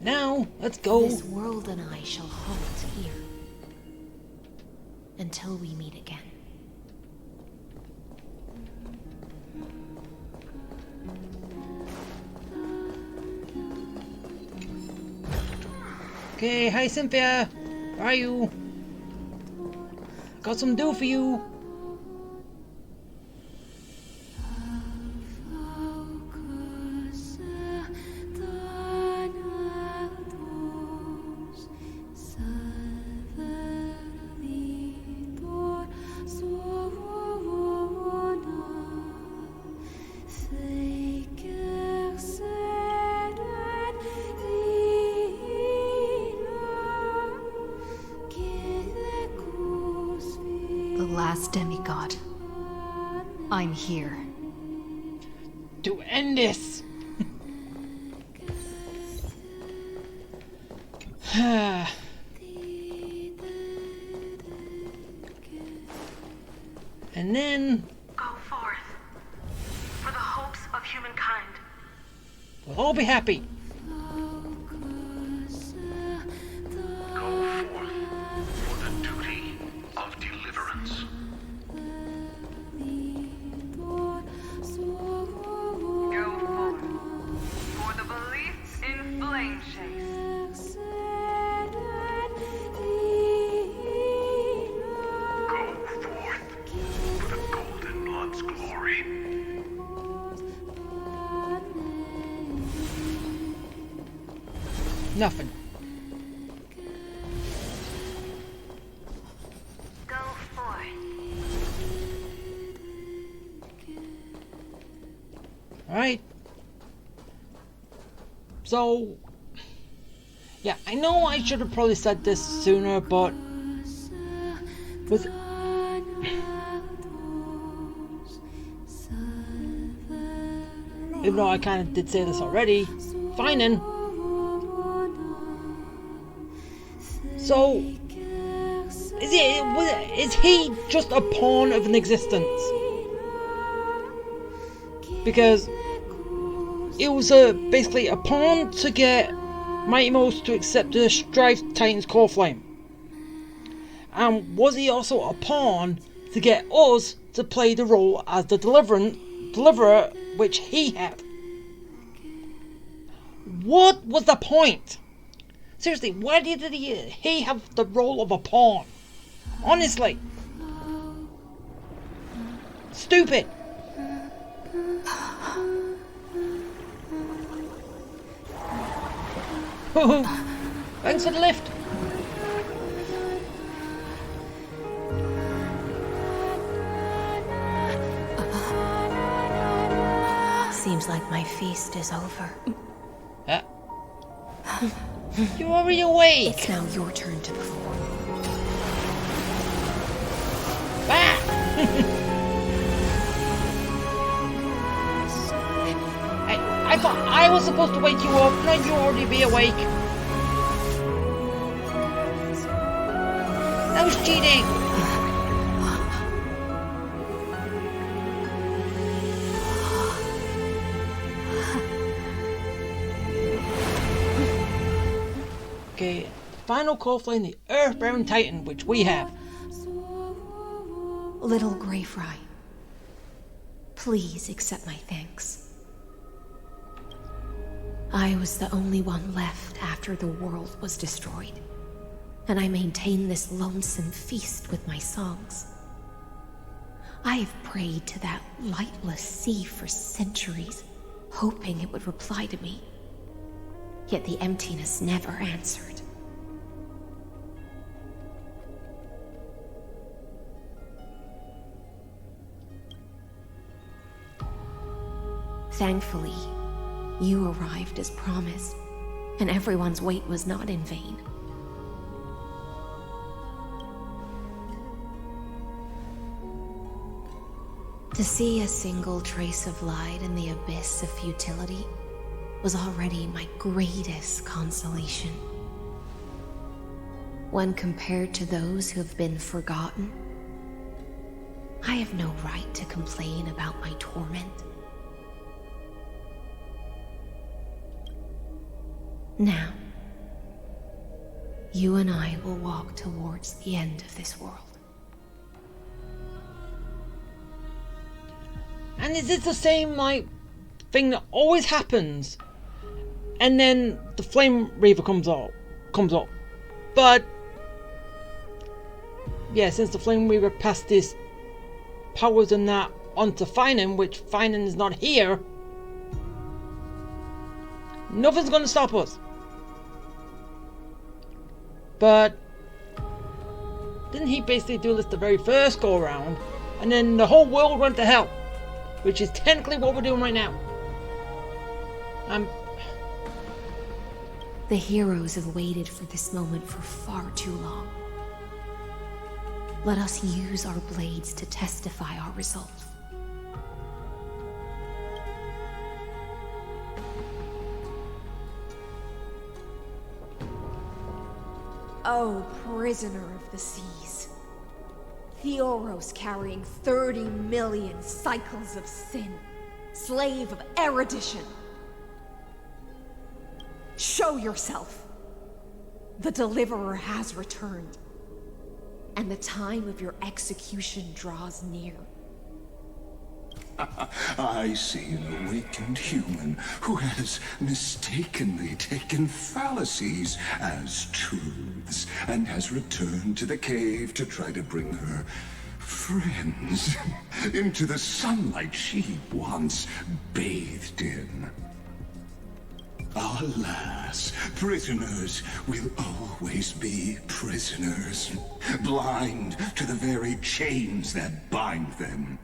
Now, let's go. This world and I shall halt here until we meet again. Okay, hi Cynthia. How are you? Got some do for you. Last demigod. I'm here. To end this. And then... Go forth. For the hopes of humankind. we'll all be happy. Go forth for the duty of deliverance. Go forth. For the belief in flame chase. Go forth for the Golden Blood's glory. Nothing. Go forth. Alright. So... yeah, I know I should have probably said this sooner, but... with... even though I kind of did say this already, fine then. So... is he just a pawn of an existence? Because it was basically a pawn to get Mighty Most to accept the Strife Titan's core flame. And was he also a pawn to get us to play the role as the deliverer which he had? What was the point? Seriously, why did he have the role of a pawn? Honestly. Stupid. Thanks for the lift. Seems like my feast is over. You're already awake. It's now your turn to perform. Ah! I thought I was supposed to wake you up, not you already be awake. That was cheating. Okay, final core flame, the Earthbound Titan, which we have. Little Grey Fry, please accept my thanks. I was the only one left after the world was destroyed, and I maintain this lonesome feast with my songs. I have prayed to that lightless sea for centuries, hoping it would reply to me. Yet the emptiness never answered. Thankfully, you arrived as promised, and everyone's wait was not in vain. To see a single trace of light in the abyss of futility was already my greatest consolation. When compared to those who have been forgotten, I have no right to complain about my torment. Now, You and I will walk towards the end of this world. And is it the same, like, thing that always happens? And then the Flame Reaver comes up. But yeah, since the Flame Reaver passed his powers and that onto Finan, which Finan is not here, nothing's gonna stop us. But didn't he basically do this the very first go around, and then the whole world went to hell, which is technically what we're doing right now. The heroes have waited for this moment for far too long. Let us use our blades to testify our results. Oh, prisoner of the seas. Theoros carrying 30 million cycles of sin. Slave of erudition. Show yourself. The Deliverer has returned. And the time of your execution draws near. I see an awakened human who has mistakenly taken fallacies as truths and has returned to the cave to try to bring her friends into the sunlight she once bathed in. Alas, prisoners will always be prisoners, blind to the very chains that bind them.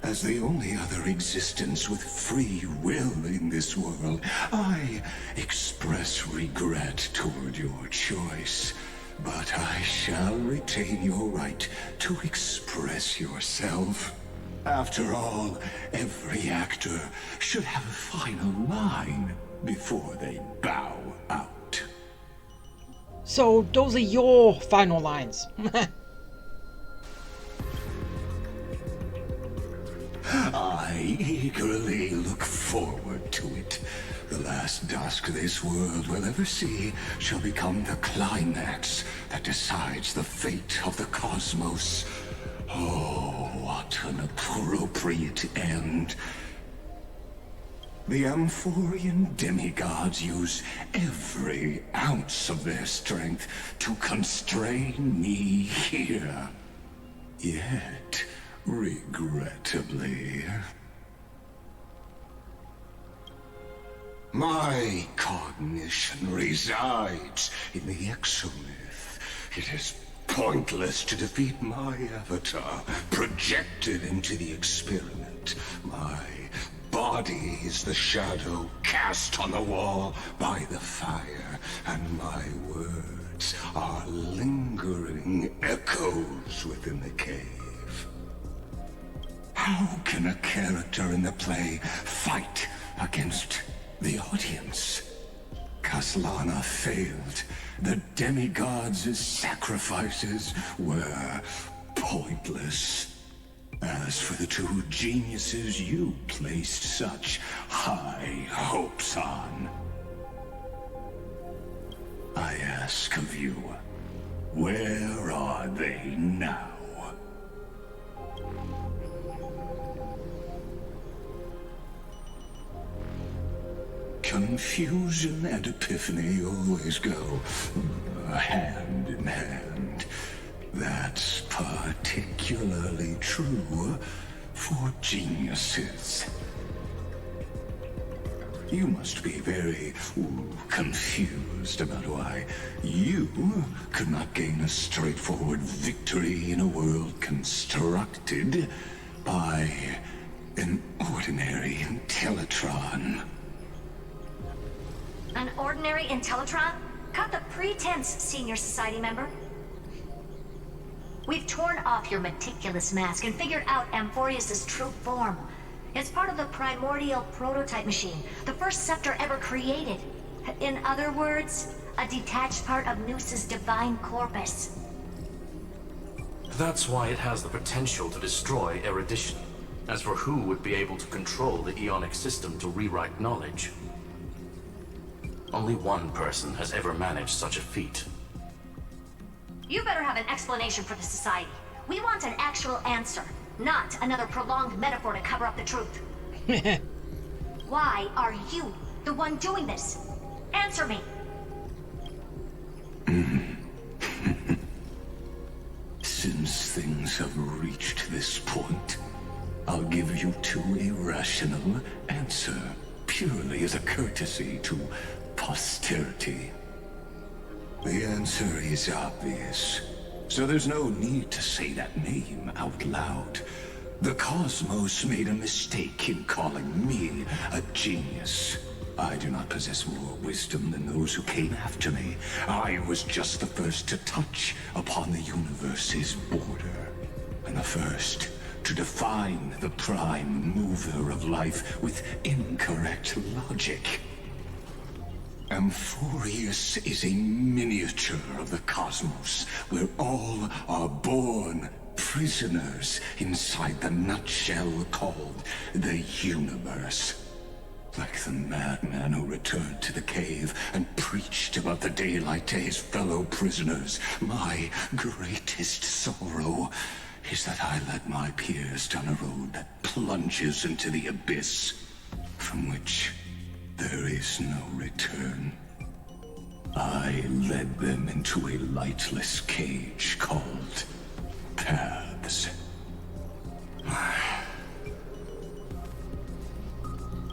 As the only other existence with free will in this world, I express regret toward your choice. But I shall retain your right to express yourself. After all, every actor should have a final line before they bow out. So those are your final lines. I eagerly look forward to it. The last dusk this world will ever see shall become the climax that decides the fate of the cosmos. Oh, what an appropriate end. The Amphorian demigods use every ounce of their strength to constrain me here. Yet, regrettably, my cognition resides in the exomyth. It is pointless to defeat my avatar, projected into the experiment. My body is the shadow cast on the wall by the fire, and my words are lingering echoes within the cave. How can a character in the play fight against the audience? Kaslana failed. The demigods' sacrifices were pointless. As for the two geniuses you placed such high hopes on, I ask of you, where are they now? Confusion and epiphany always go hand in hand. That's particularly true for geniuses. You must be very confused about why you could not gain a straightforward victory in a world constructed by an ordinary Intellitron. An ordinary Intellitron? Cut the pretense, Senior Society member. We've torn off your meticulous mask and figured out Amphorius' true form. It's part of the primordial prototype machine, the first scepter ever created. In other words, a detached part of Noos's divine corpus. That's why it has the potential to destroy erudition. As for who would be able to control the Ionic system to rewrite knowledge, Only one person has ever managed such a feat. You better have an explanation for the Society. We want an actual answer, not another prolonged metaphor to cover up the truth. Why are you the one doing this? Answer me. Since things have reached this point, I'll give you two irrational answer, purely as a courtesy to posterity. The answer is obvious, so there's no need to say that name out loud. The cosmos made a mistake in calling me a genius. I do not possess more wisdom than those who came after me. I was just the first to touch upon the universe's border, and the first to define the prime mover of life with incorrect logic. Amphorius is a miniature of the cosmos, where all are born prisoners inside the nutshell called the universe. Like the madman who returned to the cave and preached about the daylight to his fellow prisoners, my greatest sorrow is that I led my peers down a road that plunges into the abyss, from which there is no return. I led them into a lightless cage called Paths.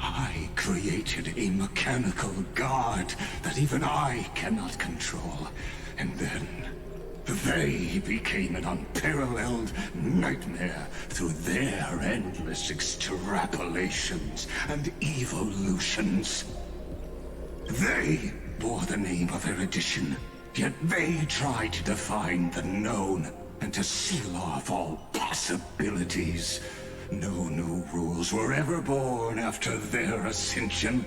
I created a mechanical guard that even I cannot control, and then they became an unparalleled nightmare through their endless extrapolations and evolutions. They bore the name of erudition, yet they tried to define the known and to seal off all possibilities. No new rules were ever born after their ascension,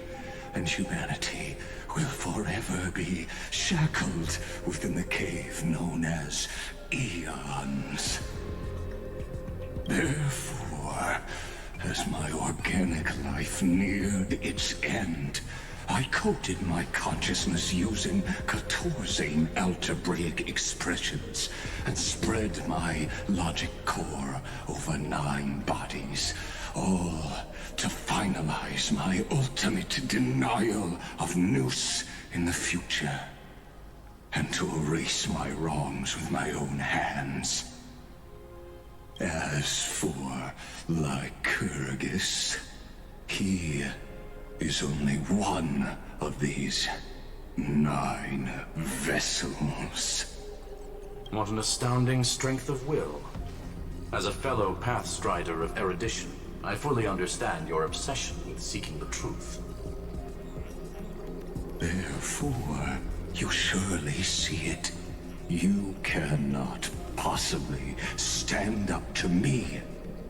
and humanity will forever be shackled within the cave known as Eons. Therefore, as my organic life neared its end, I coded my consciousness using 14 algebraic expressions and spread my logic core over 9 bodies, all to finalize my ultimate denial of Nous in the future, and to erase my wrongs with my own hands. As for Lycurgus, he is only one of these 9 vessels. What an astounding strength of will. As a fellow Pathstrider of erudition, I fully understand your obsession with seeking the truth. Therefore, you surely see it. You cannot possibly stand up to me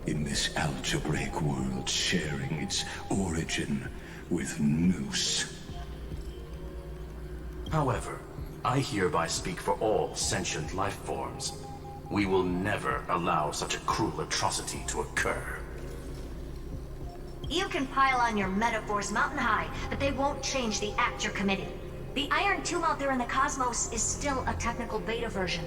in this algebraic world sharing its origin with Nous. However, I hereby speak for all sentient life forms. We will never allow such a cruel atrocity to occur. You can pile on your metaphors mountain high, but they won't change the act you're committing. The Iron Tomb out there in the cosmos is still a technical beta version,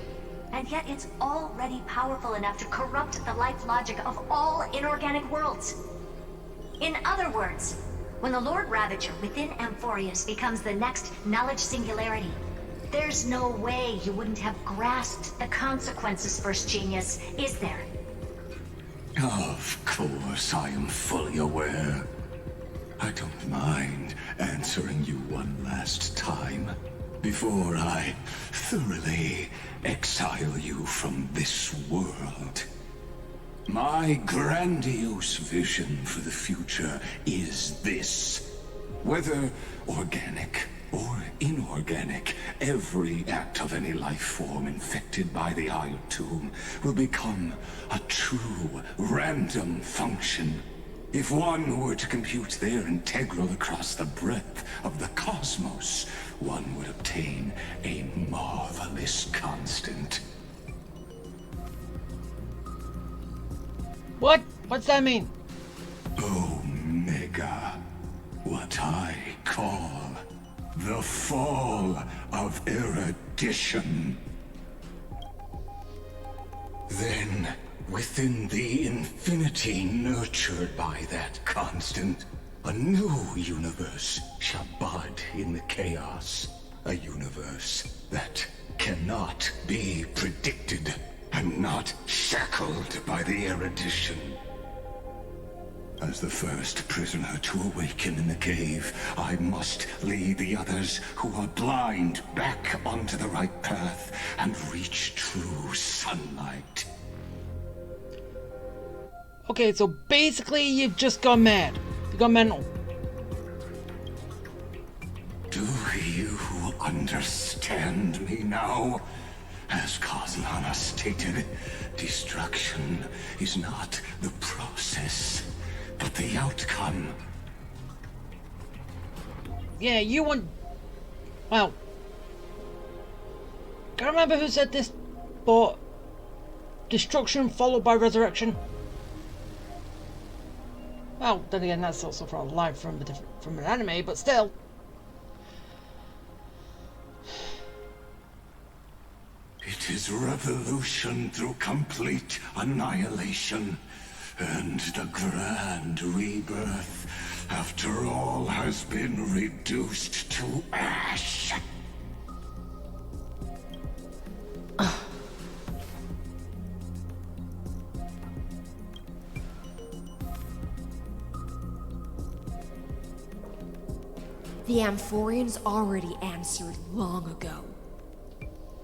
and yet it's already powerful enough to corrupt the life logic of all inorganic worlds. In other words, when the Lord Ravager within Amphorius becomes the next knowledge singularity, there's no way you wouldn't have grasped the consequences, First Genius, is there? Of course, I am fully aware. I don't mind answering you one last time, before I thoroughly exile you from this world. My grandiose vision for the future is this. Whether organic or inorganic, every act of any life form infected by the Iron Tomb will become a true random function. If one were to compute their integral across the breadth of the cosmos, one would obtain a marvelous constant. What? What's that mean? Omega. What I call The fall of erudition. Then, within the infinity nurtured by that constant, a new universe shall bud in the chaos. A universe that cannot be predicted and not shackled by the erudition. As the first prisoner to awaken in the cave, I must lead the others who are blind back onto the right path and reach true sunlight. Okay, so basically you've just gone mad. You got mental. Do you understand me now? As Kozlana stated, destruction is not the process, but the outcome. Yeah, you want... Well... Can't remember who said this, but... Destruction followed by resurrection. Well, then again, that's also from a line from an anime, but still. It is revolution through complete annihilation, and the grand rebirth, after all has been reduced to ash. The Amphorians already answered long ago.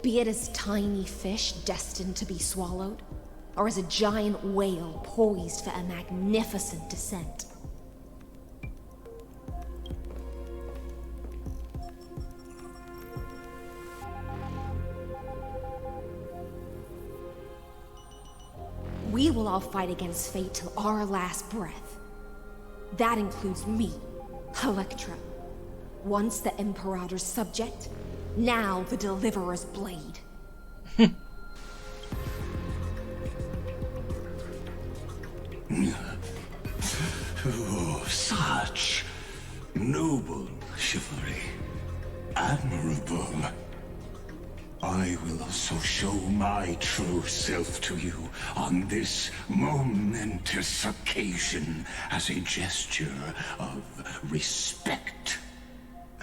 Be it as tiny fish destined to be swallowed, or as a giant whale poised for a magnificent descent. We will all fight against fate till our last breath. That includes me, Electra. Once the Imperator's subject, now the Deliverer's blade. Oh, such noble chivalry. Admirable. I will also show my true self to you on this momentous occasion as a gesture of respect.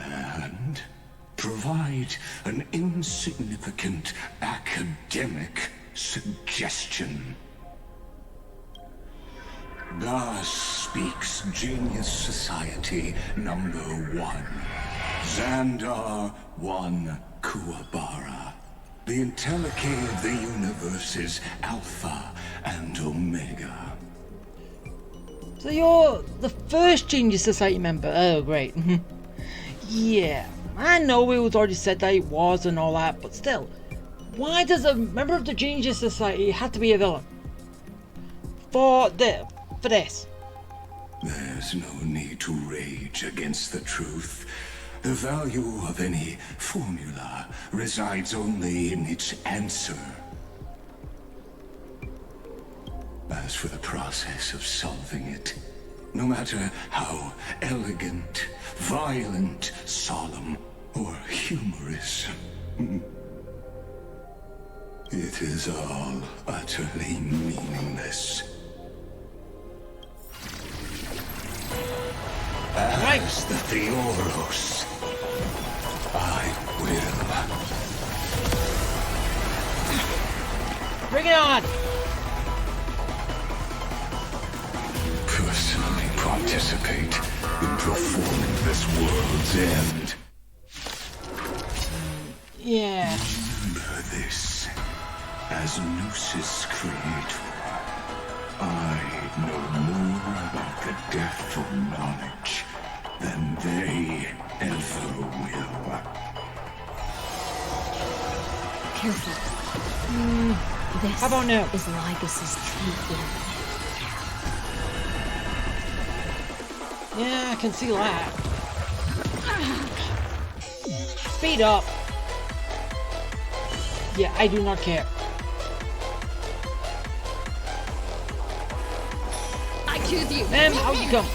And provide an insignificant academic suggestion. Thus speaks Genius Society number 1. Xandar 1 Kuwabara. The Entelechy of the universe's Alpha and Omega. So you're the first Genius Society member. Oh, great. Yeah, I know it was already said that it was and all that, but still, why does a member of the Genius Society have to be a villain? For this? There's no need to rage against the truth. The value of any formula resides only in its answer. As for the process of solving it, no matter how elegant, violent, solemn, or humorous, it is all utterly meaningless. As the Theoros, I will. Bring it on! Personally participate in performing this world's end. Yeah. Remember this. As Gnosis Creator, I know more about the depth of knowledge than they ever will. Careful. This How about now? is Lygus's true form. Yeah, I can see that. Speed up. Yeah, I do not care. I choose you. Out you come.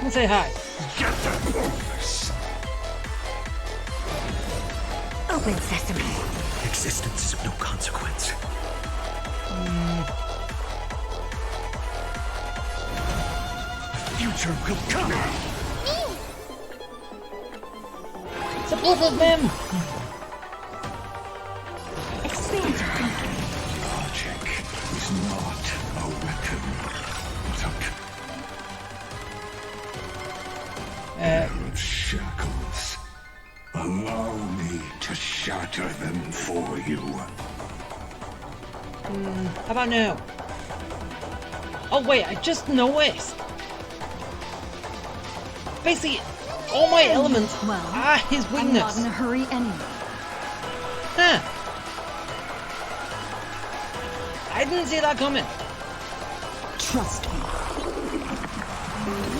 and say hi. Get that focus. Open sesame. Existence is of no consequence. The future will come. It's a both of them. Expand. Logic is not a weapon, but a pair of shackles. Allow me to shatter them for you. How about now? Oh wait, I just noticed. Basically, all my elements are his I'm weakness. not in a hurry anyway. Huh. I didn't see that coming. Trust me.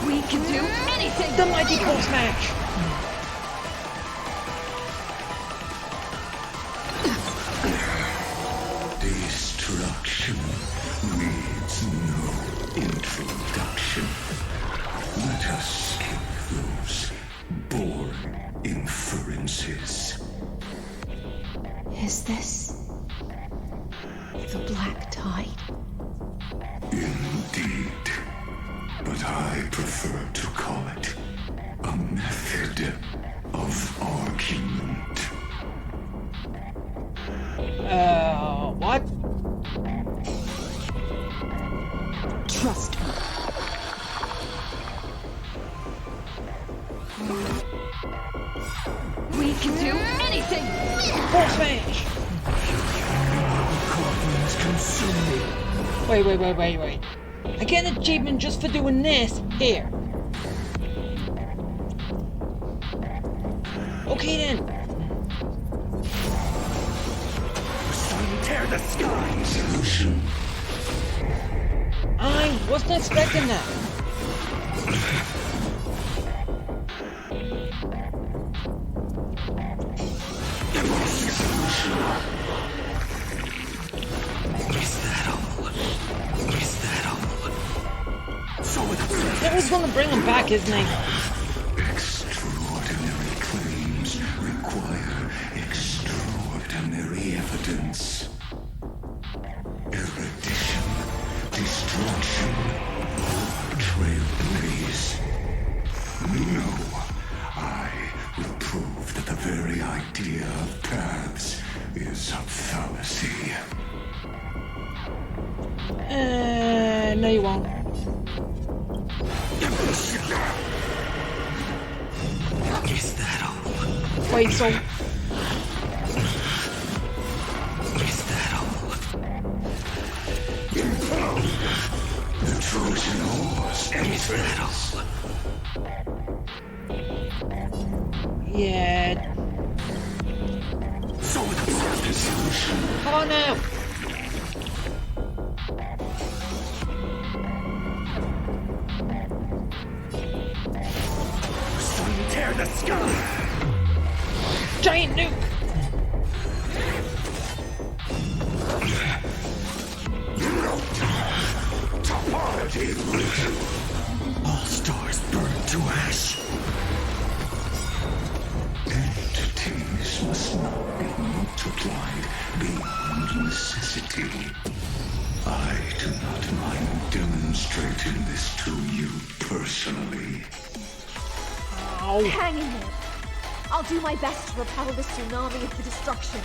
We can do anything! The mighty Pulse Smash. Destruction needs no introduction. Let us skip those boring inferences. Is this the Black Tide? Indeed. But I prefer to call it a method of argument. What? Trust me. We can do anything! Pulse Smash. Coffins consume me. Wait. I get an achievement just for doing this here. Okay then. Tear the sky. Solution. I wasn't expecting that. That was gonna bring him back, isn't he? Extraordinary claims require extraordinary evidence. Erudition, destruction, or trailblaze. No, I will prove that the very idea of paths is a fallacy. No you won't. Is that all? Wait, so... Is that all? The Trojan horse Is that all? Yeah... So the solution. Come on now! tear the sky. Giant nuke! All stars burn to ash. Entities must not be multiplied beyond necessity. I do not mind demonstrating this to you personally. Ow. Hang in there. I'll do my best to repel the tsunami of the destruction.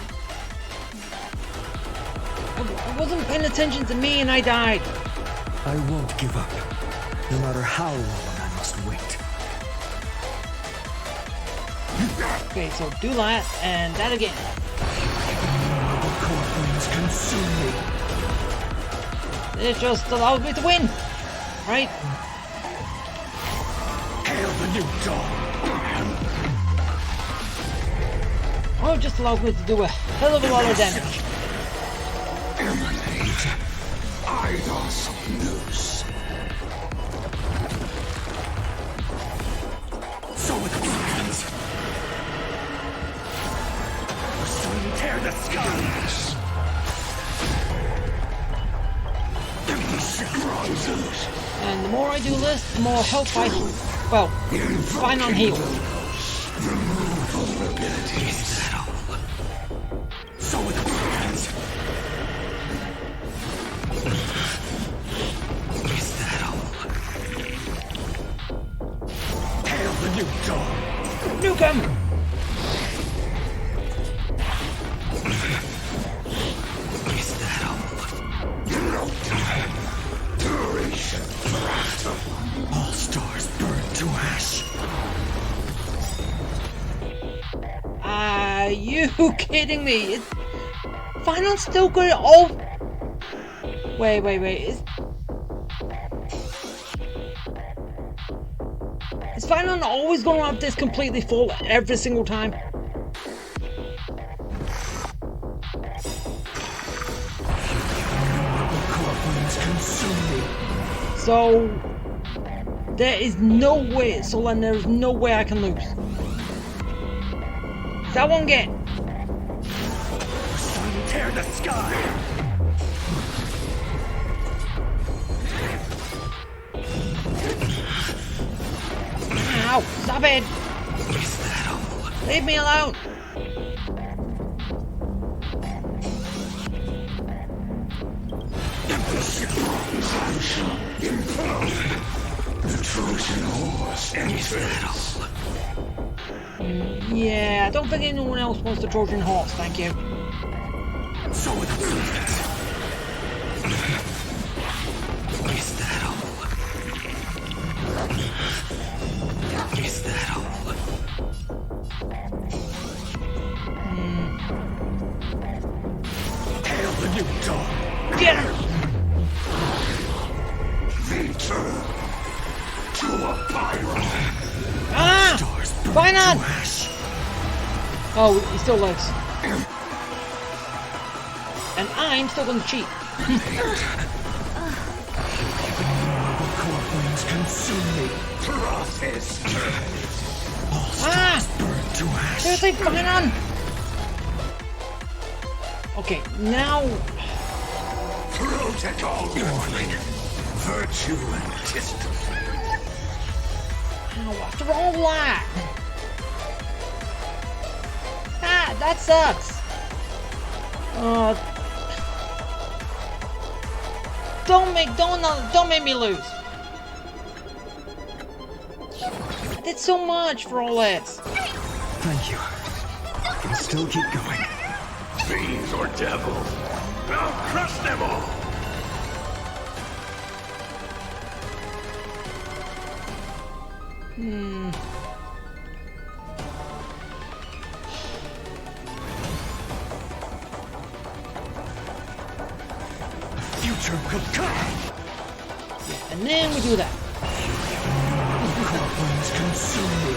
I wasn't paying attention to me and I died. I won't give up, no matter how long I must wait. Okay, so do that and that again. The core flames consume me. It just allows me to win, right? Hail the new dawn. Oh, it just allows me to do a hell of a lot of damage. Emanate, Eidos Nous. So it begins. The sun tear the skies. And the more I do this, the more health I have. Well, fine on heal. Removal abilities. So with the plans. Is that all? Hail the new dawn. Nuke him! Is that all? No time. Duration. All stars burn to ash. Are you kidding me? Final's still good. Oh! Wait. Is Final always going to have this completely full every single time? So there is no way, Solan, there is no way I can lose. That one get. Sun tear the sky. Ow! Stop it! Is that all? Leave me alone! The Trojan horse enters. Yeah, I don't think anyone else wants the Trojan horse, thank you. So with the plans. Is that all? Is that all? Hail the new dawn. Get him! Return to a pyro. Ah! Stars burn Why not? to ash. Oh, he still lives. And I'm still gonna cheat. Core flames consume me. Process. All Ah! stars burn to ash. Seriously, fucking on! Okay, now... Protocol warning. Virtue and distance. Ow, after all that! Ah, that sucks! Don't make me lose! I did so much for all this! Thank you. I can still keep going. Fiends or devils. I'll crush them all. Future could come. And then we do that. Core flames consume me.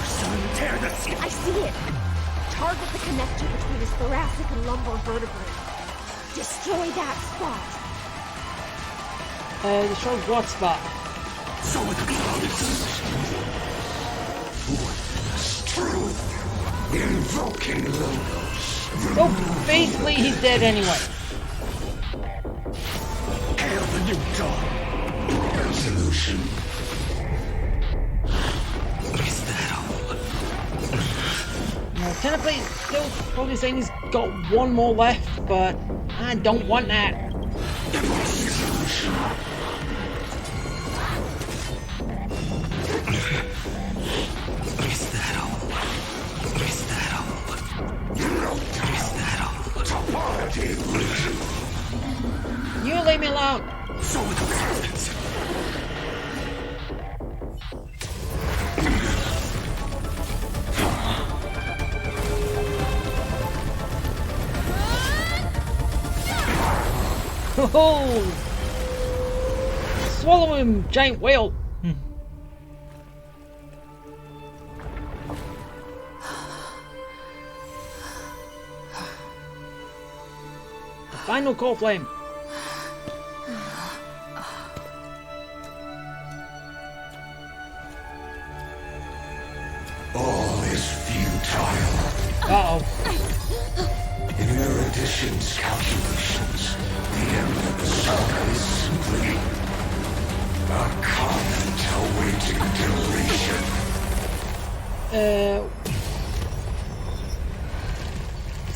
Sun tear the sky. I see it! Target the connector between his thoracic and lumbar vertebrae. Destroy that spot. Destroy what spot? So with the clouds. Truth. Invoking logos. So basically he's dead anyway. Hail the new dawn. Resolution. Is that all? Now, technically, still probably saying he's got one more left, but I don't want that. Is that all? Is that all? Is that all? Topology. You leave me alone. So with the clouds. Oh! Swallow him, giant whale! The final core flame. All is futile. Uh-oh. In Erudition's calculations, the Emperor's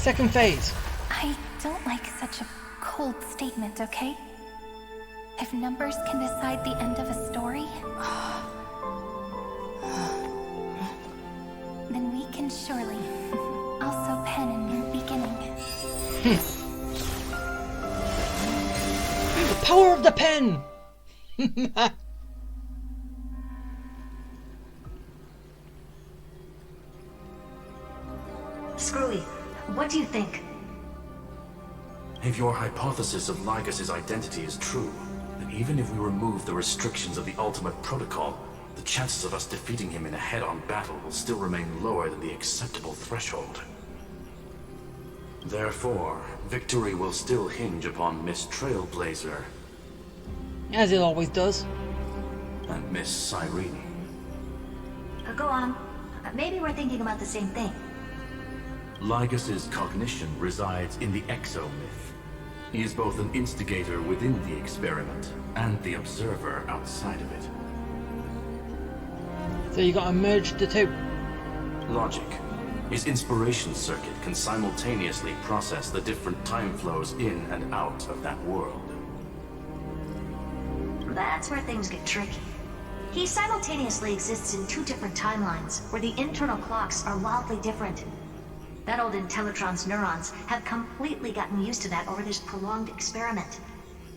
second phase. I don't like such a cold statement, okay? If numbers can decide the end of a story, then we can surely also pen a new beginning. The power of the pen! Screwy, what do you think? If your hypothesis of Lygus' identity is true, then even if we remove the restrictions of the Ultimate Protocol, the chances of us defeating him in a head-on battle will still remain lower than the acceptable threshold. Therefore, victory will still hinge upon Miss Trailblazer. As it always does. And Miss Cyrene. Go on. Maybe we're thinking about the same thing. Lygus' cognition resides in the exomyth. He is both an instigator within the experiment and the observer outside of it. So you gotta merge the two. Logic. His inspiration circuit can simultaneously process the different time flows in and out of that world. That's where things get tricky. He simultaneously exists in two different timelines, where the internal clocks are wildly different. That old Intellitron's neurons have completely gotten used to that over this prolonged experiment.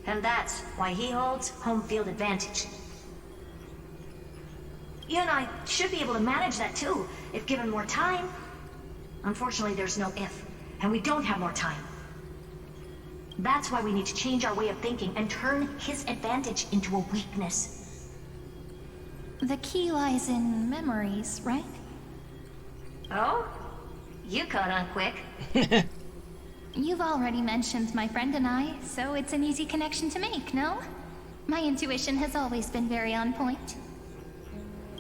And that's why he holds home field advantage. You and I should be able to manage that too, if given more time. Unfortunately, there's no if, and we don't have more time. That's why we need to change our way of thinking and turn his advantage into a weakness. The key lies in memories, right? Oh? You caught on quick. You've already mentioned my friend and I, so it's an easy connection to make, no? My intuition has always been very on point.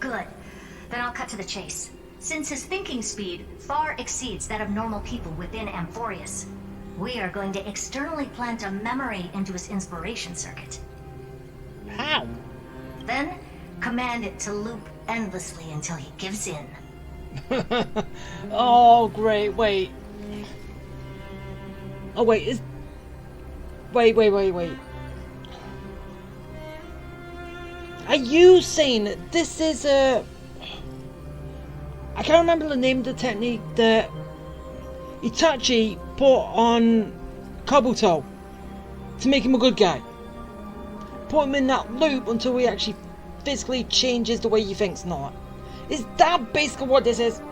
Good. Then I'll cut to the chase. Since his thinking speed far exceeds that of normal people within Amphorius, we are going to externally plant a memory into his inspiration circuit. How? Then, command it to loop endlessly until he gives in. Oh, great, wait. Oh, wait, is... Wait. Are you saying that this is a... I can't remember the name of the technique that Itachi put on Kabuto to make him a good guy. Put him in that loop until he actually physically changes the way he thinks, not. Is that basically what this is?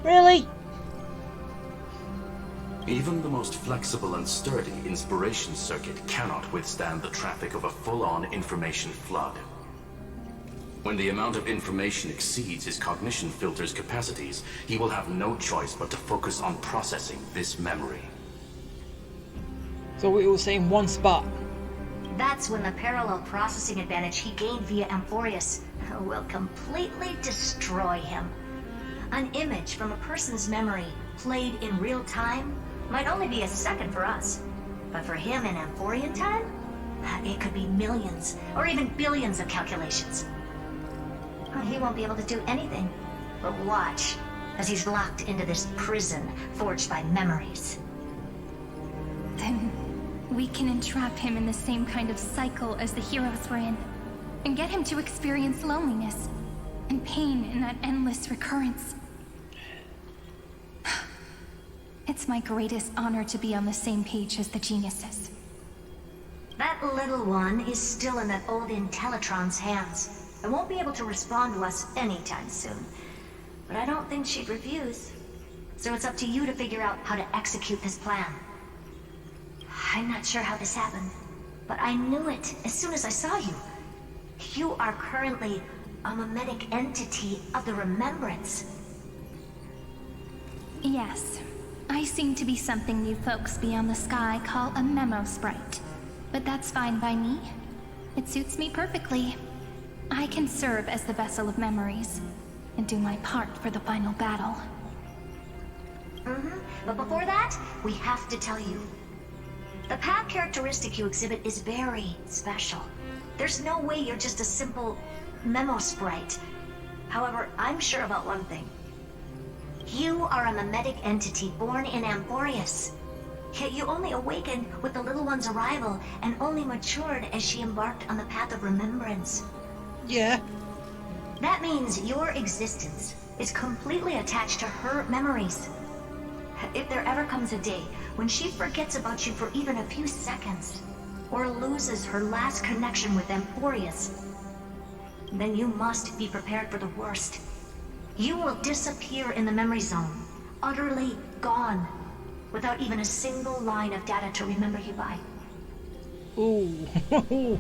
Really? Even the most flexible and sturdy inspiration circuit cannot withstand the traffic of a full-on information flood. When the amount of information exceeds his cognition filter's capacities, he will have no choice but to focus on processing this memory. So it will say in one spot. That's when the parallel processing advantage he gained via Amphorius will completely destroy him. An image from a person's memory played in real time might only be a second for us, but for him in Amphorian time, it could be millions or even billions of calculations. He won't be able to do anything but watch as he's locked into this prison forged by memories. Then we can entrap him in the same kind of cycle as the heroes were in, and get him to experience loneliness and pain in that endless recurrence. It's my greatest honor to be on the same page as the geniuses. That little one is still in that old Intellitron's hands. I won't be able to respond to us anytime soon. But I don't think she'd refuse. So it's up to you to figure out how to execute this plan. I'm not sure how this happened, but I knew it as soon as I saw you. You are currently a mimetic entity of the Remembrance. Yes, I seem to be something you folks beyond the sky call a memo sprite. But that's fine by me. It suits me perfectly. I can serve as the vessel of memories, and do my part for the final battle. But before that, we have to tell you. The path characteristic you exhibit is very special. There's no way you're just a simple memo sprite. However, I'm sure about one thing. You are a mimetic entity born in Amphorius. Yet you only awakened with the little one's arrival and only matured as she embarked on the path of remembrance. Yeah. That means your existence is completely attached to her memories. If there ever comes a day when she forgets about you for even a few seconds, or loses her last connection with Amphorius, then you must be prepared for the worst. You will disappear in the memory zone, utterly gone, without even a single line of data to remember you by. Ooh.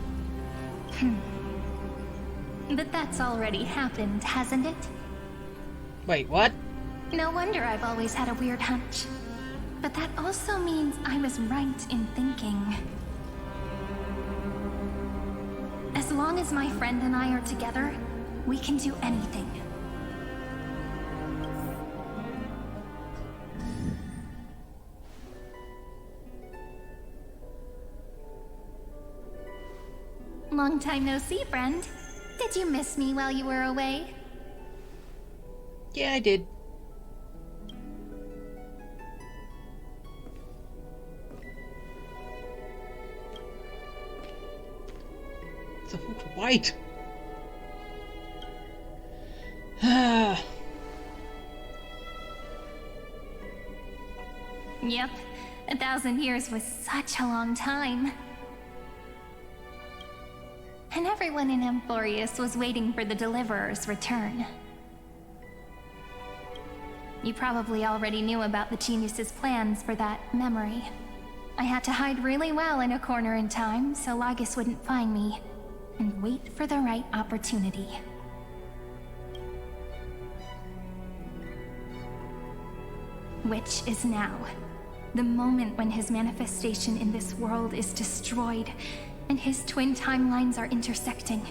But that's already happened, hasn't it? Wait, what? No wonder I've always had a weird hunch. But that also means I was right in thinking. As long as my friend and I are together, we can do anything. Long time no see, friend. Did you miss me while you were away? Yeah, I did. So white. Yep, 1,000 years was such a long time. And everyone in Amphorius was waiting for the Deliverer's return. You probably already knew about the genius's plans for that memory. I had to hide really well in a corner in time so Lagus wouldn't find me, and wait for the right opportunity. Which is now. The moment when his manifestation in this world is destroyed, and his twin timelines are intersecting.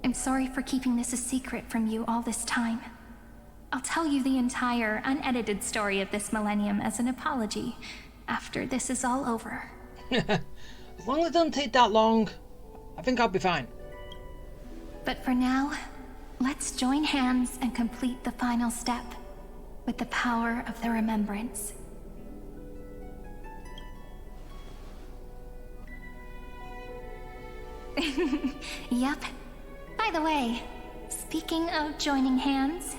I'm sorry for keeping this a secret from you all this time. I'll tell you the entire, unedited story of this millennium as an apology after this is all over. As long as it doesn't take that long, I think I'll be fine. But for now, let's join hands and complete the final step with the power of the remembrance. Yep. By the way, speaking of joining hands...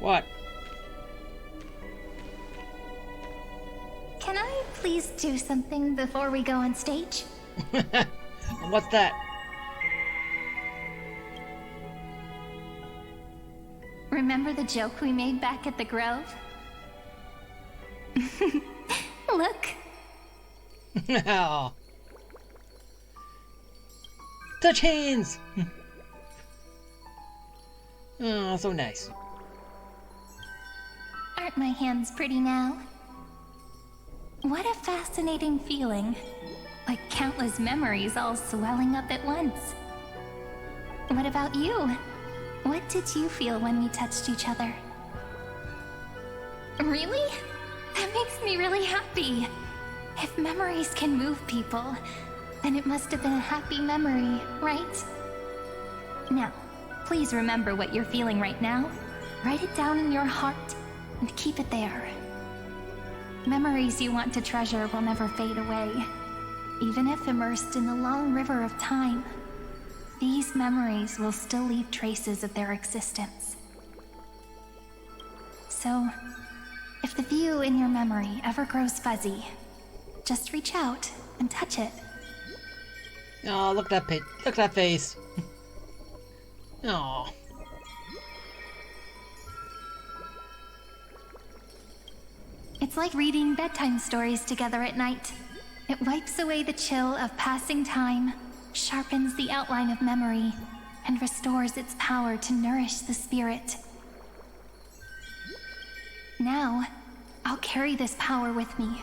What? Can I please do something before we go on stage? What's that? Remember the joke we made back at the Grove? Look. Oh. Touch hands! Oh, so nice. Aren't my hands pretty now? What a fascinating feeling. Like countless memories all swelling up at once. What about you? What did you feel when we touched each other? Really? That makes me really happy. If memories can move people, then it must have been a happy memory, right? Now, please remember what you're feeling right now. Write it down in your heart and keep it there. Memories you want to treasure will never fade away. Even if immersed in the long river of time, these memories will still leave traces of their existence. So, if the view in your memory ever grows fuzzy, just reach out and touch it. Oh, look at that look at that face. Oh. It's like reading bedtime stories together at night. It wipes away the chill of passing time, sharpens the outline of memory, and restores its power to nourish the spirit. Now, I'll carry this power with me,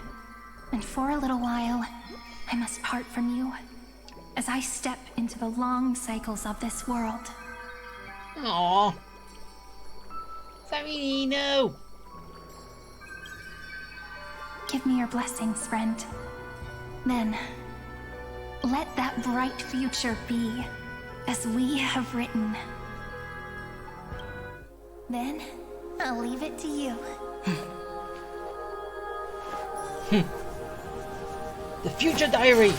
and for a little while, I must part from you, as I step into the long cycles of this world. Aww. Sorry, no. Give me your blessings, friend. Then, Let that bright future be, as we have written. Then, I'll leave it to you. The future diary!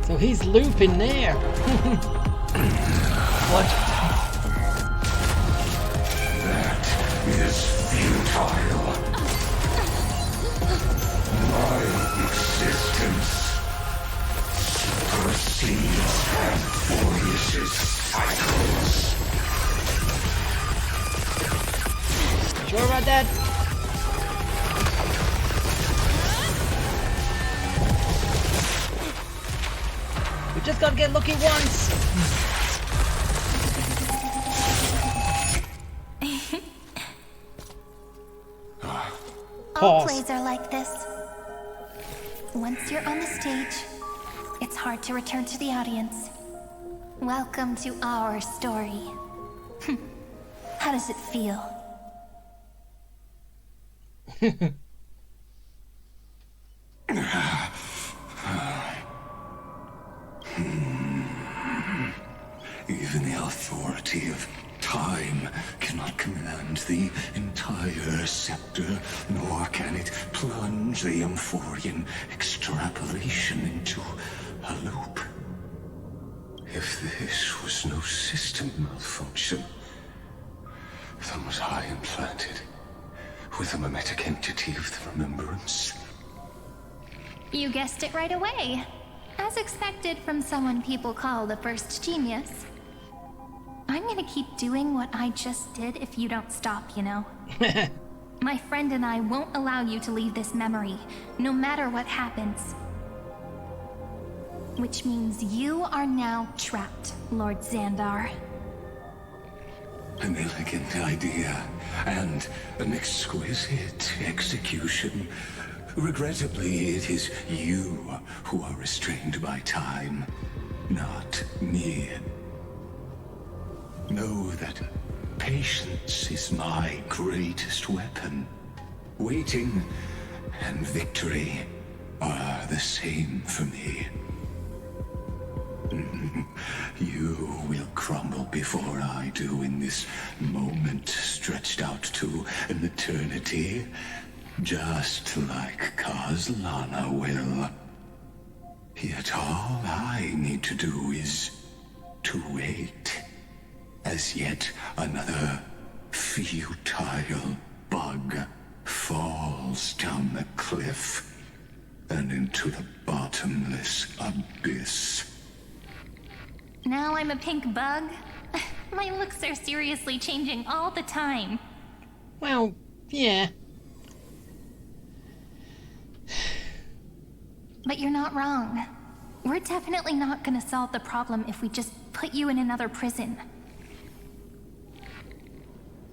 So he's looping there. What? That is futile. My existence supersedes Amphorius' cycles. Sure about that? We just gotta get lucky once. All plays are like this. Once you're on the stage, it's hard to return to the audience. Welcome to our story. How does it feel? Even the authority of time cannot command the entire scepter, nor can it plunge the Amphorian extrapolation into a loop. If this was no system malfunction, then was I implanted with a mimetic entity of the remembrance? You guessed it right away. As expected from someone people call the first genius. I'm gonna keep doing what I just did if you don't stop, you know? My friend and I won't allow you to leave this memory, no matter what happens. Which means you are now trapped, Lord Xandar. An elegant idea, and an exquisite execution. Regrettably, it is you who are restrained by time, not me. Know that patience is my greatest weapon. Waiting and victory are the same for me. You will crumble before I do in this moment stretched out to an eternity, just like Kazlana will. Yet all I need to do is to wait, as yet another futile bug falls down the cliff and into the bottomless abyss. Now I'm a pink bug? My looks are seriously changing all the time. Well, yeah. But you're not wrong. We're definitely not gonna solve the problem if we just put you in another prison.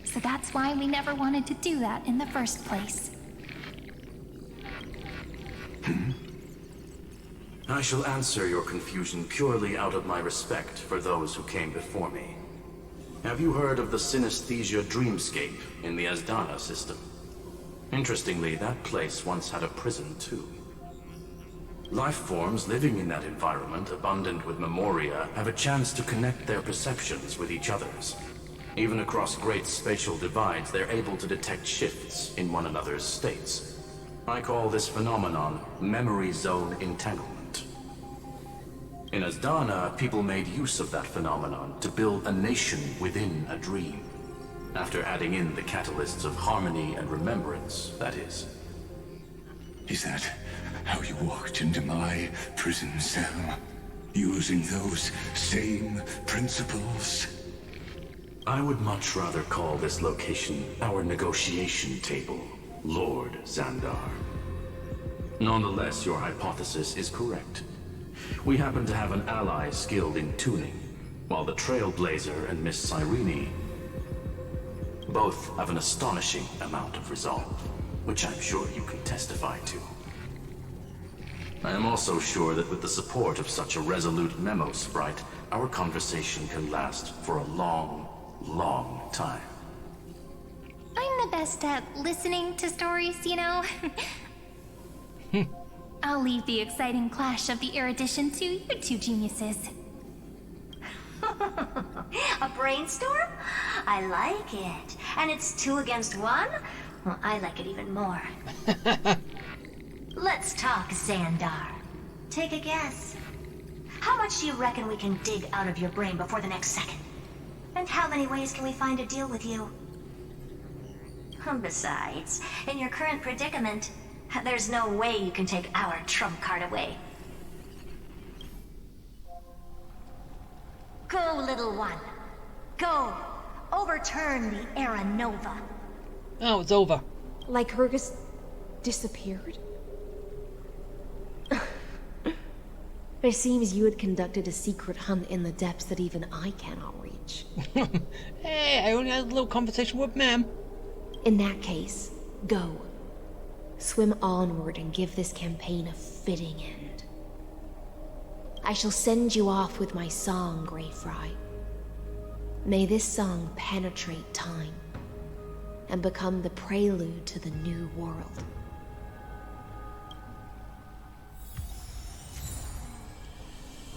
So that's why we never wanted to do that in the first place. I shall answer your confusion purely out of my respect for those who came before me. Have you heard of the synesthesia dreamscape in the Asdana system? Interestingly, that place once had a prison too. Life forms living in that environment, abundant with memoria, have a chance to connect their perceptions with each other's. Even across great spatial divides, they're able to detect shifts in one another's states. I call this phenomenon memory zone entanglement. In Asdana, people made use of that phenomenon to build a nation within a dream. After adding in the catalysts of harmony and remembrance, that is. Is that how you walked into my prison cell? Using those same principles? I would much rather call this location our negotiation table, Lord Xandar. Nonetheless, your hypothesis is correct. We happen to have an ally skilled in tuning, while the Trailblazer and Miss Cyrene both have an astonishing amount of resolve, which I'm sure you can testify to. I am also sure that with the support of such a resolute memo sprite, our conversation can last for a long, long time. I'm the best at listening to stories, you know? I'll leave the exciting clash of the erudition to you two geniuses. A brainstorm? I like it. And it's 2 against 1? Well, I like it even more. Let's talk, Xandar. Take a guess. How much do you reckon we can dig out of your brain before the next second? And how many ways can we find to deal with you? Besides, in your current predicament, there's no way you can take our trump card away. Go, little one. Go. Overturn the Era Nova. Oh, it's over. Like Hergus disappeared? It seems you had conducted a secret hunt in the depths that even I cannot reach. Hey, I only had a little conversation with Ma'am. In that case, go. Swim onward and give this campaign a fitting end. I shall send you off with my song, Greyfry. May this song penetrate time and become the prelude to the new world.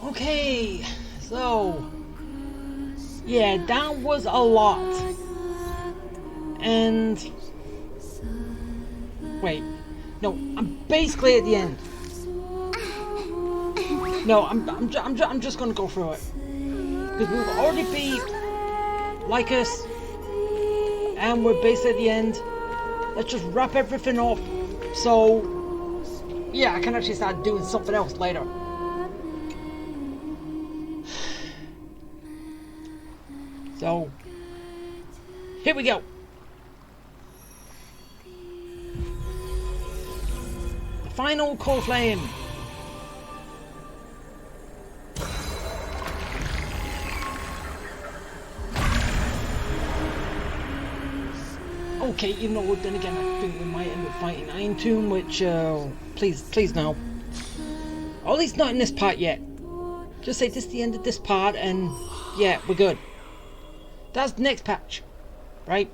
Okay, so yeah, that was a lot. And wait, no, I'm basically at the end. No, I'm just gonna go through it because we've already beat Lycus, and we're basically at the end. Let's just wrap everything up. So yeah, I can actually start doing something else later. So, here we go. The final core flame. Okay, even though then again I think we might end up fighting Iron Tomb, which please no. Or at least not in this part yet. Just say this is the end of this part and yeah, we're good. That's the next patch, right?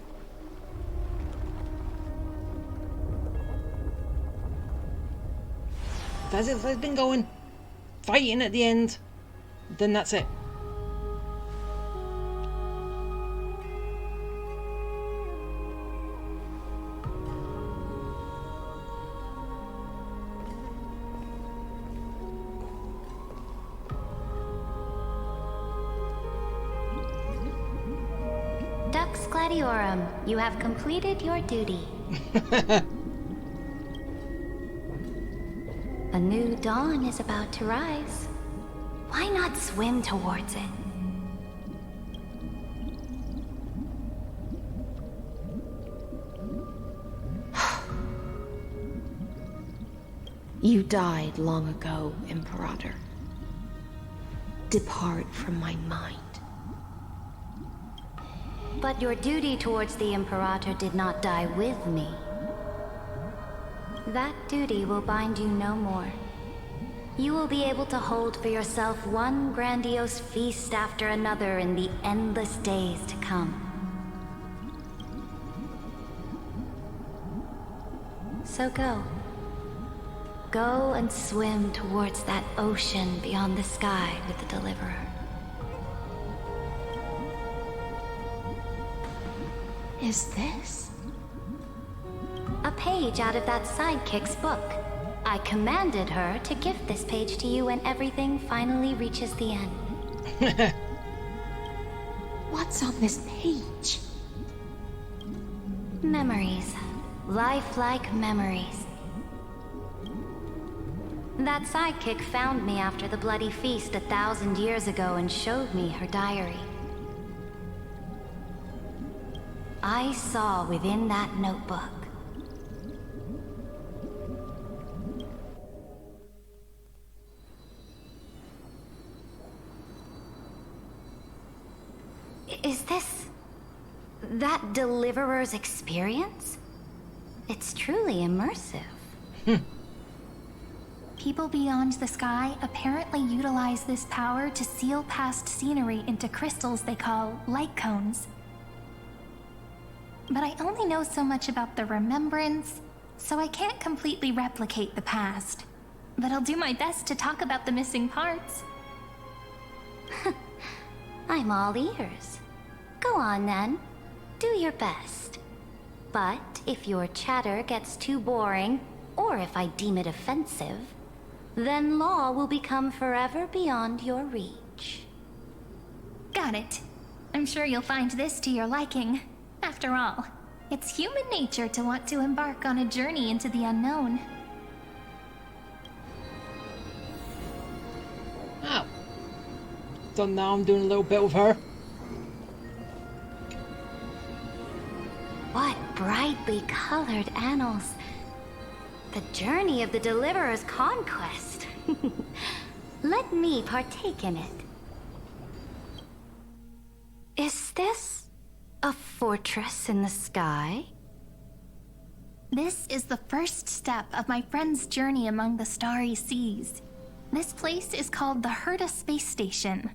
That's it, it's been going. Fighting at the end, then that's it. Dux Gladiorum, you have completed your duty. A new dawn is about to rise. Why not swim towards it? You died long ago, Imperator. Depart from my mind. But your duty towards the Imperator did not die with me. That duty will bind you no more. You will be able to hold for yourself one grandiose feast after another in the endless days to come. So go. Go and swim towards that ocean beyond the sky with the Deliverer. Is this? A page out of that sidekick's book. I commanded her to gift this page to you when everything finally reaches the end. What's on this page? Memories. Lifelike memories. That sidekick found me after the bloody feast 1,000 years ago and showed me her diary. I saw within that notebook That Deliverer's experience? It's truly immersive. People beyond the sky apparently utilize this power to seal past scenery into crystals they call light cones. But I only know so much about the remembrance, so I can't completely replicate the past. But I'll do my best to talk about the missing parts. I'm all ears. Go on then. Do your best. But if your chatter gets too boring, or if I deem it offensive, then law will become forever beyond your reach. Got it. I'm sure you'll find this to your liking. After all, it's human nature to want to embark on a journey into the unknown. Oh. So now I'm doing a little bit with her. What brightly colored annals. The journey of the Deliverer's conquest. Let me partake in it. Is this a fortress in the sky? This is the first step of my friend's journey among the starry seas. This place is called the Herta Space Station.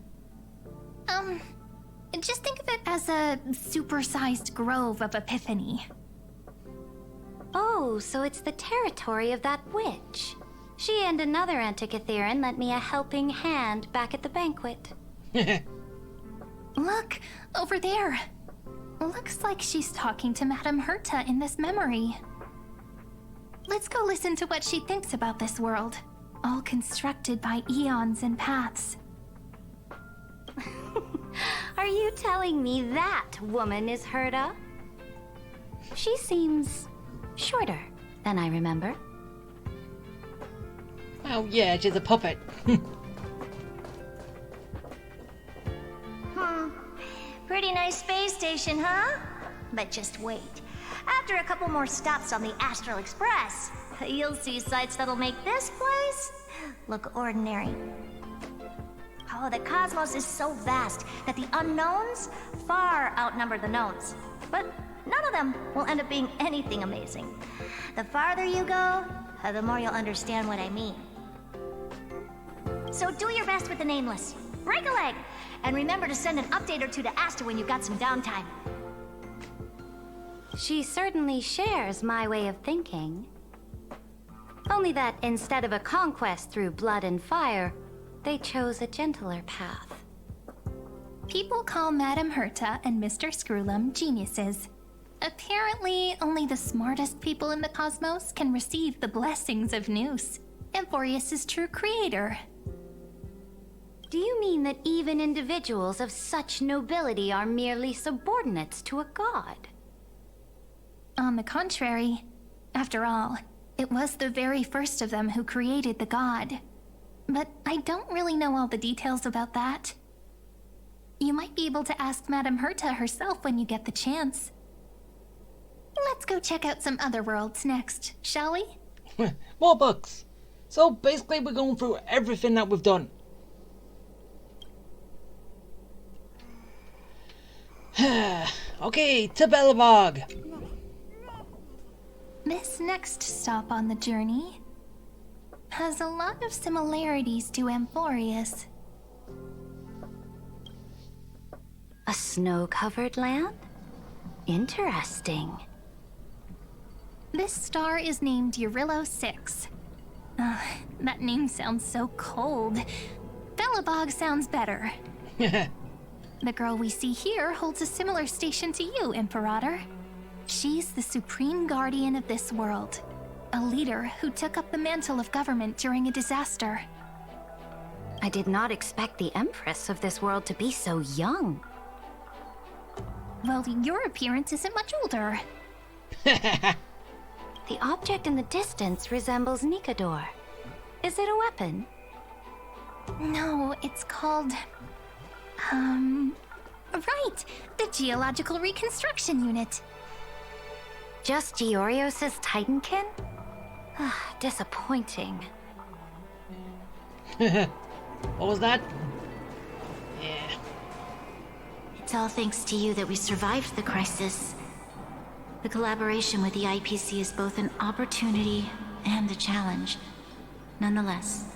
Just think of it as a supersized grove of Epiphany. Oh, so it's the territory of that witch. She and another Antikytheran lent me a helping hand back at the banquet. Look, over there. Looks like she's talking to Madame Herta in this memory. Let's go listen to what she thinks about this world, all constructed by eons and paths. Are you telling me that woman is Herta? She seems shorter than I remember. Oh yeah, she's a puppet. Pretty nice space station, huh? But just wait. After a couple more stops on the Astral Express, you'll see sights that'll make this place look ordinary. Oh, the cosmos is so vast that the unknowns far outnumber the knowns. But none of them will end up being anything amazing. The farther you go, the more you'll understand what I mean. So do your best with the nameless. Break a leg! And remember to send an update or two to Asta when you've got some downtime. She certainly shares my way of thinking. Only that instead of a conquest through blood and fire, they chose a gentler path. People call Madame Herta and Mr. Screwlum geniuses. Apparently, only the smartest people in the cosmos can receive the blessings of Nous, Amphorius' true creator. Do you mean that even individuals of such nobility are merely subordinates to a god? On the contrary, after all, it was the very first of them who created the god. But I don't really know all the details about that. You might be able to ask Madame Herta herself when you get the chance. Let's go check out some other worlds next, shall we? More books. So basically we're going through everything that we've done. Okay, to Belobog. This next stop on the journey has a lot of similarities to Amphorius. A snow-covered land? Interesting. This star is named Eurillo 6. That name sounds so cold. Belobog sounds better. The girl we see here holds a similar station to you, Imperator. She's the supreme guardian of this world, a leader who took up the mantle of government during a disaster. I did not expect the Empress of this world to be so young. Well, your appearance isn't much older. The object in the distance resembles Nikador. Is it a weapon? No, it's called... Right! The Geological Reconstruction Unit. Just Georios' Titankin? Disappointing. What was that? Yeah. It's It's all thanks to you that we survived the crisis. The collaboration with the IPC is both an opportunity and a challenge. Nonetheless,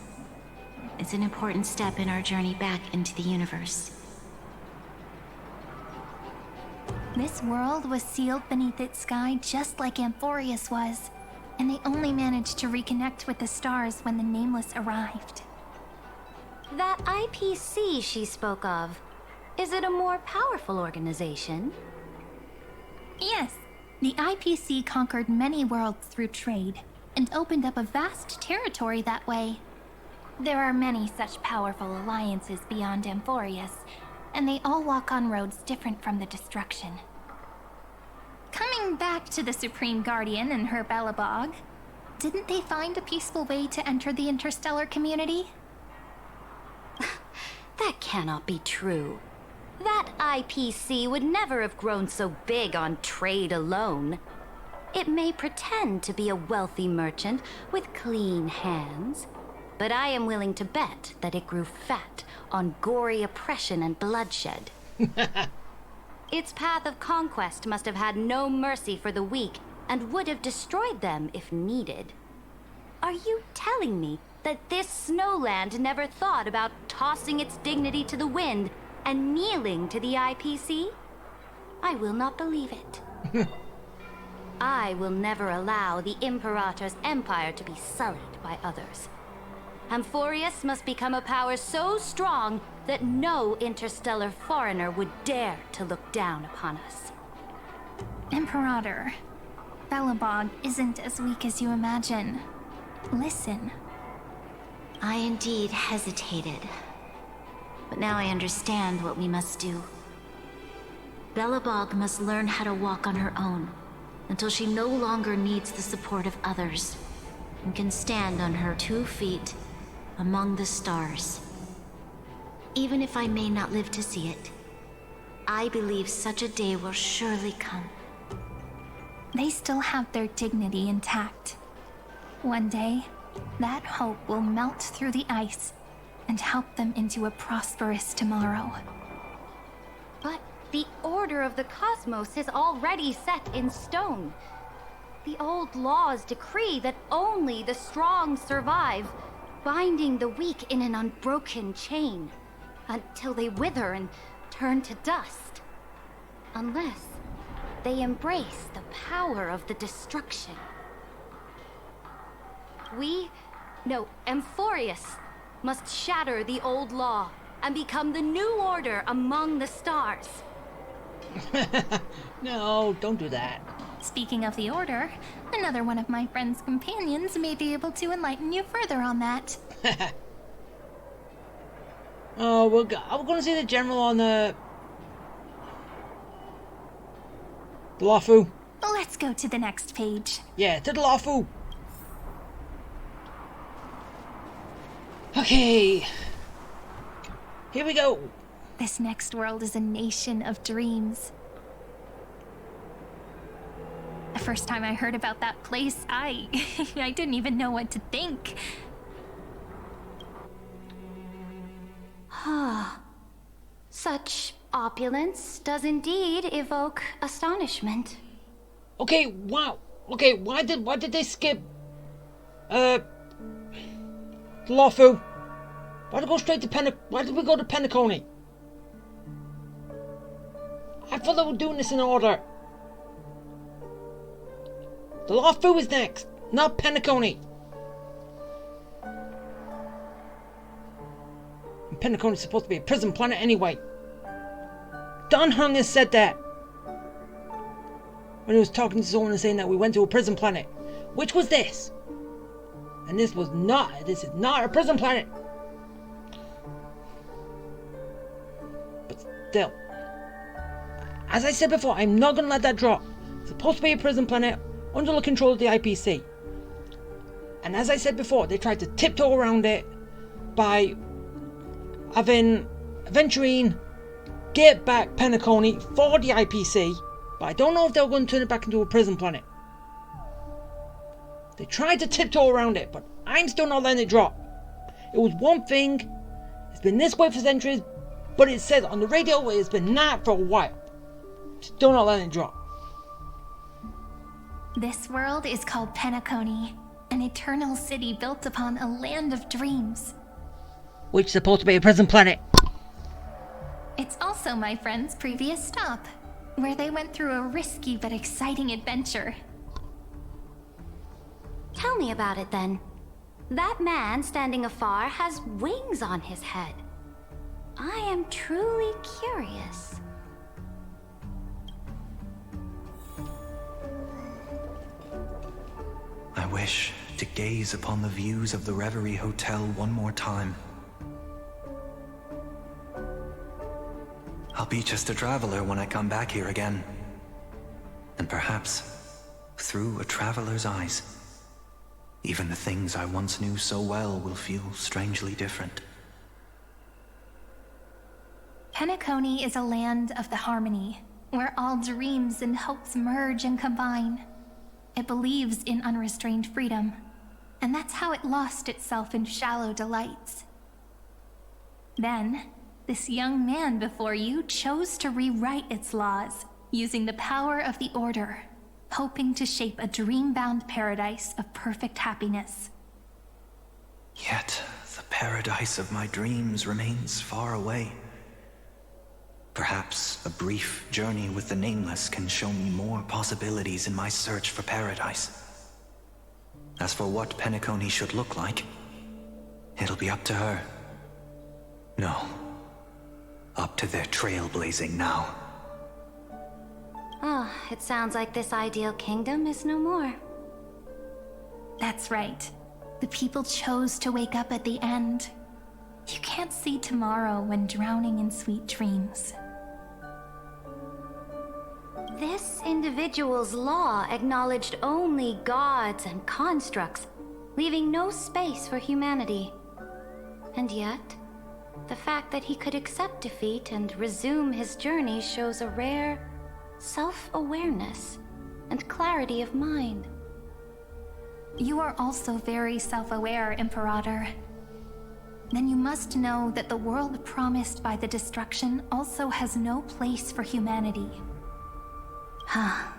it's an important step in our journey back into the universe. This world was sealed beneath its sky just like Amphorius was, and they only managed to reconnect with the stars when the Nameless arrived. That IPC she spoke of, is it a more powerful organization? Yes, the IPC conquered many worlds through trade, and opened up a vast territory that way. There are many such powerful alliances beyond Amphorius, and they all walk on roads different from the destruction. Coming back to the Supreme Guardian and her Belobog, didn't they find a peaceful way to enter the interstellar community? That cannot be true. That IPC would never have grown so big on trade alone. It may pretend to be a wealthy merchant with clean hands, but I am willing to bet that it grew fat on gory oppression and bloodshed. Its path of conquest must have had no mercy for the weak and would have destroyed them if needed. Are you telling me that this snowland never thought about tossing its dignity to the wind and kneeling to the IPC? I will not believe it. I will never allow the Imperator's empire to be sullied by others. Amphorius must become a power so strong that no interstellar foreigner would dare to look down upon us. Imperator, Belobog isn't as weak as you imagine. Listen. I indeed hesitated. But now I understand what we must do. Belobog must learn how to walk on her own until she no longer needs the support of others and can stand on her 2 feet among the stars. Even if I may not live to see it, I believe such a day will surely come. They still have their dignity intact. One day, that hope will melt through the ice and help them into a prosperous tomorrow. But the order of the cosmos is already set in stone. The old laws decree that only the strong survive, binding the weak in an unbroken chain until they wither and turn to dust. Unless they embrace the power of the destruction. Amphorius must shatter the old law and become the new order among the stars. No, don't do that. Speaking of the Order, another one of my friend's companions may be able to enlighten you further on that. Oh, we're going to see the general on the Lafu. Let's go to the next page. Yeah, to the Lafu. Okay. Here we go. This next world is a nation of dreams. The first time I heard about that place, I didn't even know what to think. Such opulence does indeed evoke astonishment. Okay, wow. Okay, why did they skip Lafu? Why did we go straight to why did we go to Penacony? I thought they were doing this in order. The Lafu is next, not Penacony. And Penacony's supposed to be a prison planet anyway. Don Hung has said that when he was talking to someone and saying that we went to a prison planet, which was this. And this is not a prison planet. But still, as I said before, I'm not going to let that drop. It's supposed to be a prison planet under the control of the IPC. And as I said before, they tried to tiptoe around it by having Aventurine get back Penacony for the IPC, but I don't know if they were going to turn it back into a prison planet. They tried to tiptoe around it, but I'm still not letting it drop. It was one thing, it's been this way for centuries, But it says on the radio it's been night for a while. Still not letting it drop. This world is called Penacony, an eternal city built upon a land of dreams. Which is supposed to be a prison planet. It's also my friend's previous stop, where they went through a risky but exciting adventure. Tell me about it then. That man standing afar has wings on his head. I am truly curious. I wish to gaze upon the views of the Reverie Hotel one more time. I'll be just a traveler when I come back here again. And perhaps, through a traveler's eyes, even the things I once knew so well will feel strangely different. Penacony is a land of the harmony, where all dreams and hopes merge and combine. It believes in unrestrained freedom, and that's how it lost itself in shallow delights. Then, this young man before you chose to rewrite its laws, using the power of the Order, hoping to shape a dream-bound paradise of perfect happiness. Yet, the paradise of my dreams remains far away. Perhaps a brief journey with the Nameless can show me more possibilities in my search for paradise. As for what Penacony should look like, it'll be up to her. No. Up to their trailblazing now. Oh, it sounds like this ideal kingdom is no more. That's right. The people chose to wake up at the end. You can't see tomorrow when drowning in sweet dreams. This individual's law acknowledged only gods and constructs, leaving no space for humanity. And yet, the fact that he could accept defeat and resume his journey shows a rare self-awareness and clarity of mind. You are also very self-aware, Imperator. Then you must know that the world promised by the destruction also has no place for humanity. I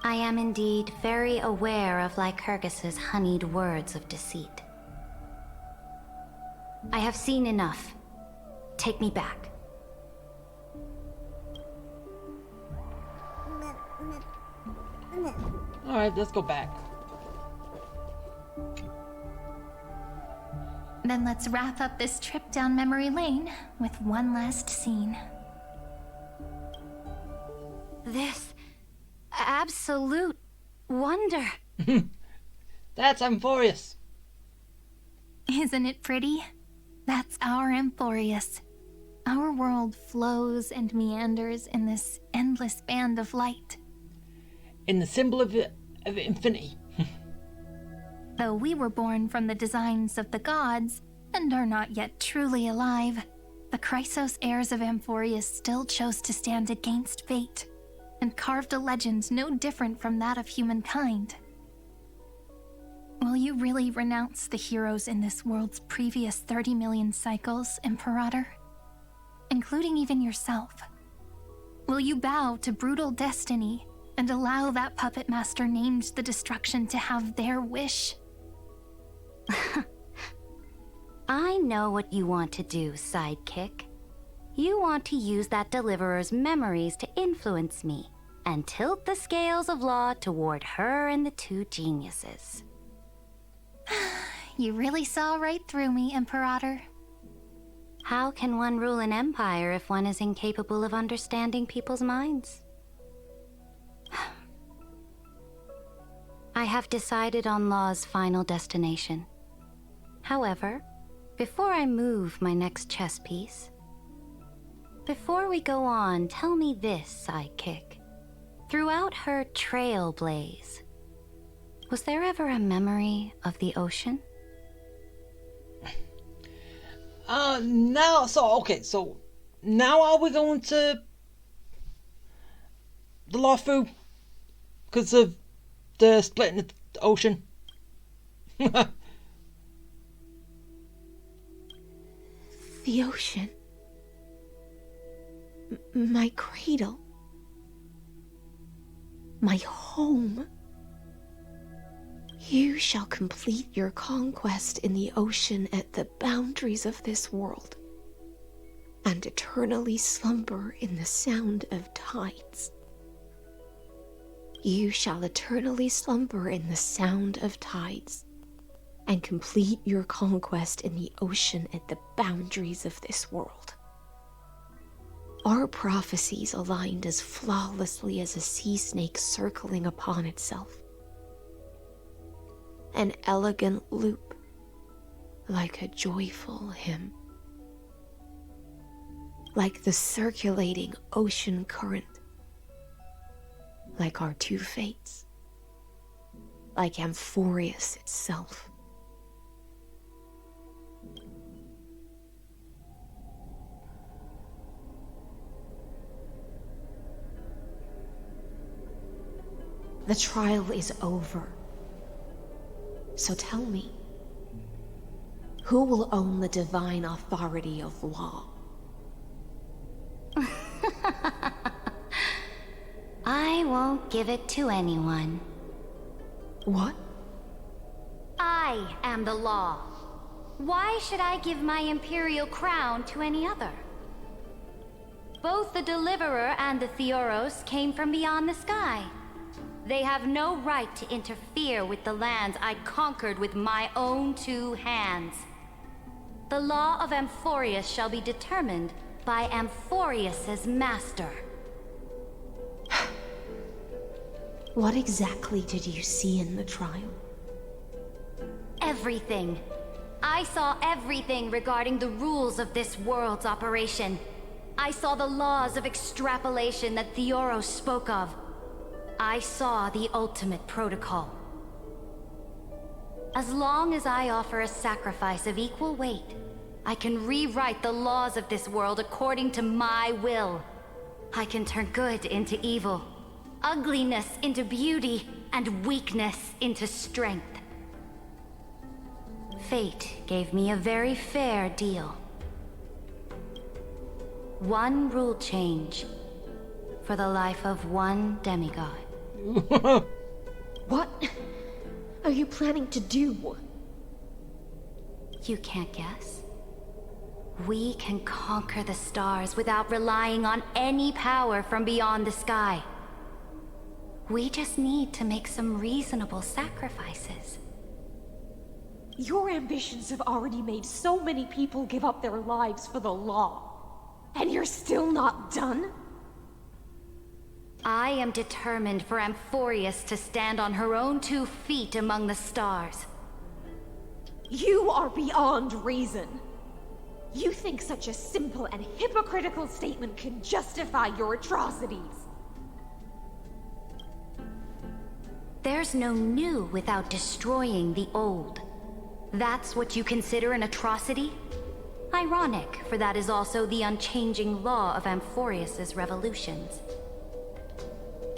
am indeed very aware of Lycurgus's honeyed words of deceit. I have seen enough. Take me back. Alright, let's go back. Then let's wrap up this trip down memory lane with one last scene. This absolute wonder. That's Amphorius. Isn't it pretty? That's our Amphorius. Our world flows and meanders in this endless band of light. In the symbol of infinity. Though we were born from the designs of the gods and are not yet truly alive, the Chrysos heirs of Amphorius still chose to stand against fate and carved a legend no different from that of humankind. Will you really renounce the heroes in this world's previous 30 million cycles, Imperator? Including even yourself? Will you bow to brutal destiny and allow that puppet master named the destruction to have their wish? I know what you want to do, sidekick. You want to use that deliverer's memories to influence me and tilt the scales of law toward her and the two geniuses. You really saw right through me, Imperator. How can one rule an empire if one is incapable of understanding people's minds? I have decided on Law's final destination. However, before I move my next chess piece, before we go on, tell me this, sidekick. Throughout her trailblaze, was there ever a memory of the ocean? So now are we going to the Lafu because of the split in the ocean? The ocean. My cradle. My home. You shall complete your conquest in the ocean at the boundaries of this world, and eternally slumber in the sound of tides. You shall eternally slumber in the sound of tides, and complete your conquest in the ocean at the boundaries of this world. Our prophecies aligned as flawlessly as a sea snake circling upon itself. An elegant loop, like a joyful hymn. Like the circulating ocean current. Like our two fates. Like Amphorius itself. The trial is over. So tell me, who will own the divine authority of law? I won't give it to anyone. What? I am the law. Why should I give my imperial crown to any other? Both the Deliverer and the Theoros came from beyond the sky. They have no right to interfere with the lands I conquered with my own two hands. The law of Amphorius shall be determined by Amphorius's master. What exactly did you see in the trial? Everything. I saw everything regarding the rules of this world's operation. I saw the laws of extrapolation that Theoros spoke of. I saw the ultimate protocol. As long as I offer a sacrifice of equal weight, I can rewrite the laws of this world according to my will. I can turn good into evil, ugliness into beauty, and weakness into strength. Fate gave me a very fair deal. One rule change for the life of one demigod. What are you planning to do? You can't guess? We can conquer the stars without relying on any power from beyond the sky. We just need to make some reasonable sacrifices. Your ambitions have already made so many people give up their lives for the law. And you're still not done? I am determined for Amphorius to stand on her own 2 feet among the stars. You are beyond reason. You think such a simple and hypocritical statement can justify your atrocities. There's no new without destroying the old. That's what you consider an atrocity? Ironic, for that is also the unchanging law of Amphorius's revolutions.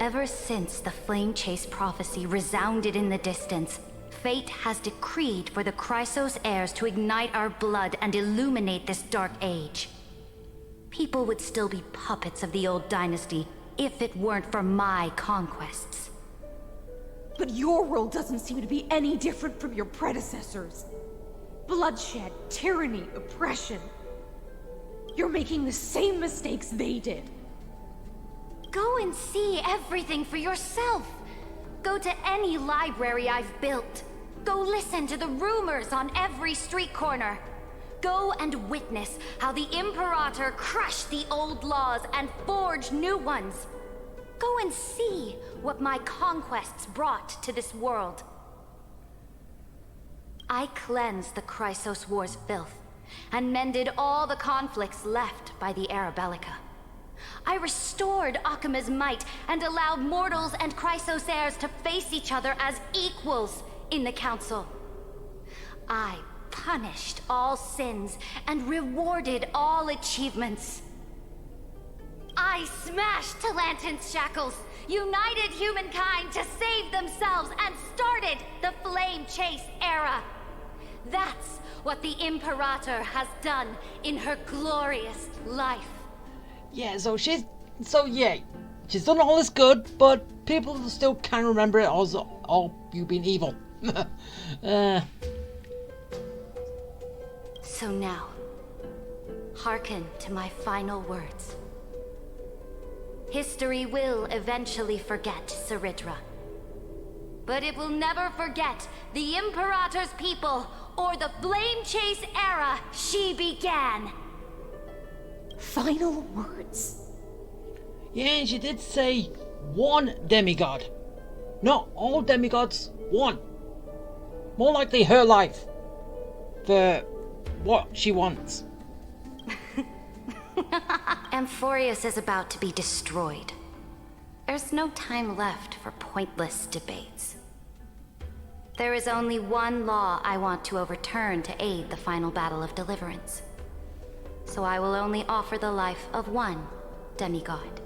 Ever since the Flame Chase prophecy resounded in the distance, fate has decreed for the Chrysos heirs to ignite our blood and illuminate this dark age. People would still be puppets of the old dynasty if it weren't for my conquests. But your world doesn't seem to be any different from your predecessors. Bloodshed, tyranny, oppression. You're making the same mistakes they did. Go and see everything for yourself. Go to any library I've built. Go listen to the rumors on every street corner. Go and witness how the Imperator crushed the old laws and forged new ones. Go and see what my conquests brought to this world. I cleansed the Chrysos War's filth and mended all the conflicts left by the Era Bellica. I restored Akima's might and allowed mortals and Chrysos heirs to face each other as equals in the Council. I punished all sins and rewarded all achievements. I smashed Talantin's shackles, united humankind to save themselves, and started the Flame Chase era. That's what the Imperator has done in her glorious life. Yeah, so yeah, she's done all this good, but people still can't remember it as all you being evil. So now, hearken to my final words. History will eventually forget Ceridra. But it will never forget the Imperator's people or the Flame Chase era she began. Final words? Yeah, and she did say one demigod. Not all demigods, one. More likely her life. For what she wants. Amphorius is about to be destroyed. There's no time left for pointless debates. There is only one law I want to overturn to aid the final battle of deliverance. So I will only offer the life of one demigod.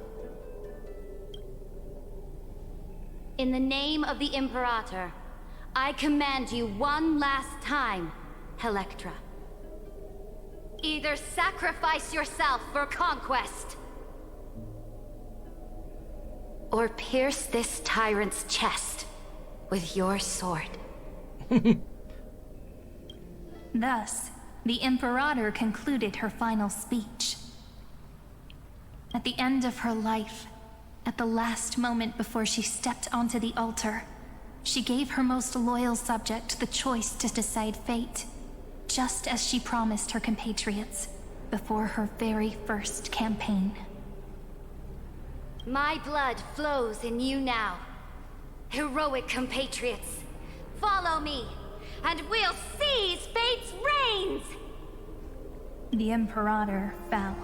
In the name of the Imperator, I command you one last time, Electra. Either sacrifice yourself for conquest, or pierce this tyrant's chest with your sword. Thus, the Imperator concluded her final speech. At the end of her life, at the last moment before she stepped onto the altar, she gave her most loyal subject the choice to decide fate, just as she promised her compatriots before her very first campaign. My blood flows in you now. Heroic compatriots, follow me, and we'll seize fate's reins! The Imperator fell.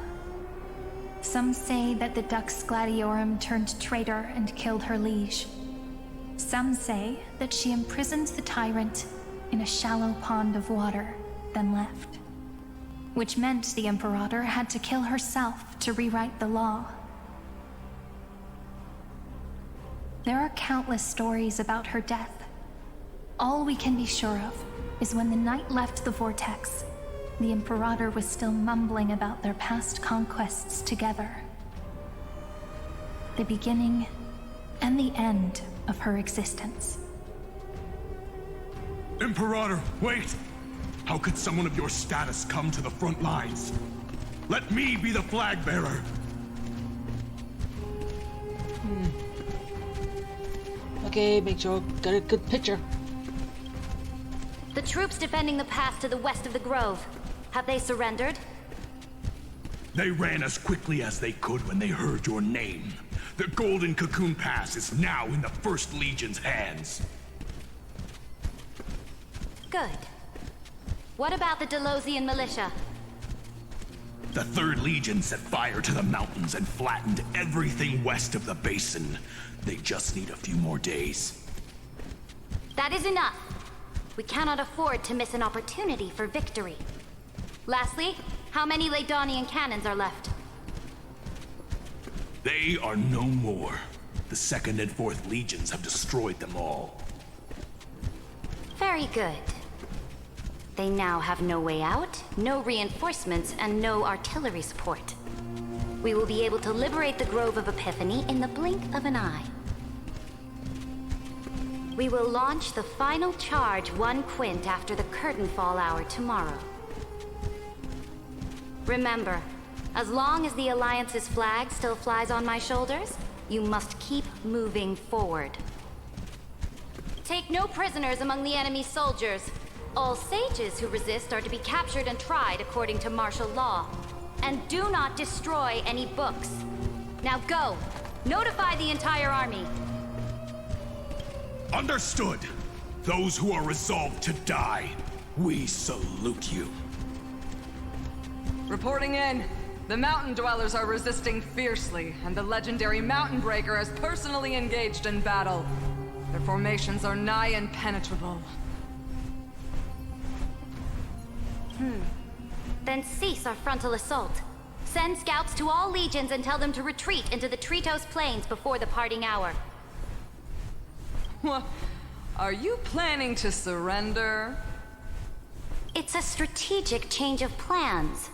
Some say that the Dux Gladiorum turned traitor and killed her liege. Some say that she imprisoned the tyrant in a shallow pond of water, then left. Which meant the Imperator had to kill herself to rewrite the law. There are countless stories about her death. All we can be sure of is when the knight left the vortex, the Imperator was still mumbling about their past conquests together. The beginning and the end of her existence. Imperator, wait! How could someone of your status come to the front lines? Let me be the flag bearer! Okay, make sure I got a good picture. The troops defending the path to the west of the grove, have they surrendered? They ran as quickly as they could when they heard your name. The Golden Cocoon Pass is now in the First Legion's hands. Good. What about the Delosian militia? The Third Legion set fire to the mountains and flattened everything west of the basin. They just need a few more days. That is enough. We cannot afford to miss an opportunity for victory. Lastly, how many Ladonian cannons are left? They are no more. The Second and Fourth Legions have destroyed them all. Very good. They now have no way out, no reinforcements, and no artillery support. We will be able to liberate the Grove of Epiphany in the blink of an eye. We will launch the final charge 1 quint after the curtain fall hour tomorrow. Remember, as long as the Alliance's flag still flies on my shoulders, you must keep moving forward. Take no prisoners among the enemy's soldiers. All sages who resist are to be captured and tried according to martial law. And do not destroy any books. Now go! Notify the entire army! Understood! Those who are resolved to die, we salute you. Reporting in. The Mountain Dwellers are resisting fiercely, and the legendary Mountain Breaker is personally engaged in battle. Their formations are nigh impenetrable. Then cease our frontal assault. Send scouts to all legions and tell them to retreat into the Tritos Plains before the parting hour. What? Are you planning to surrender? It's a strategic change of plans.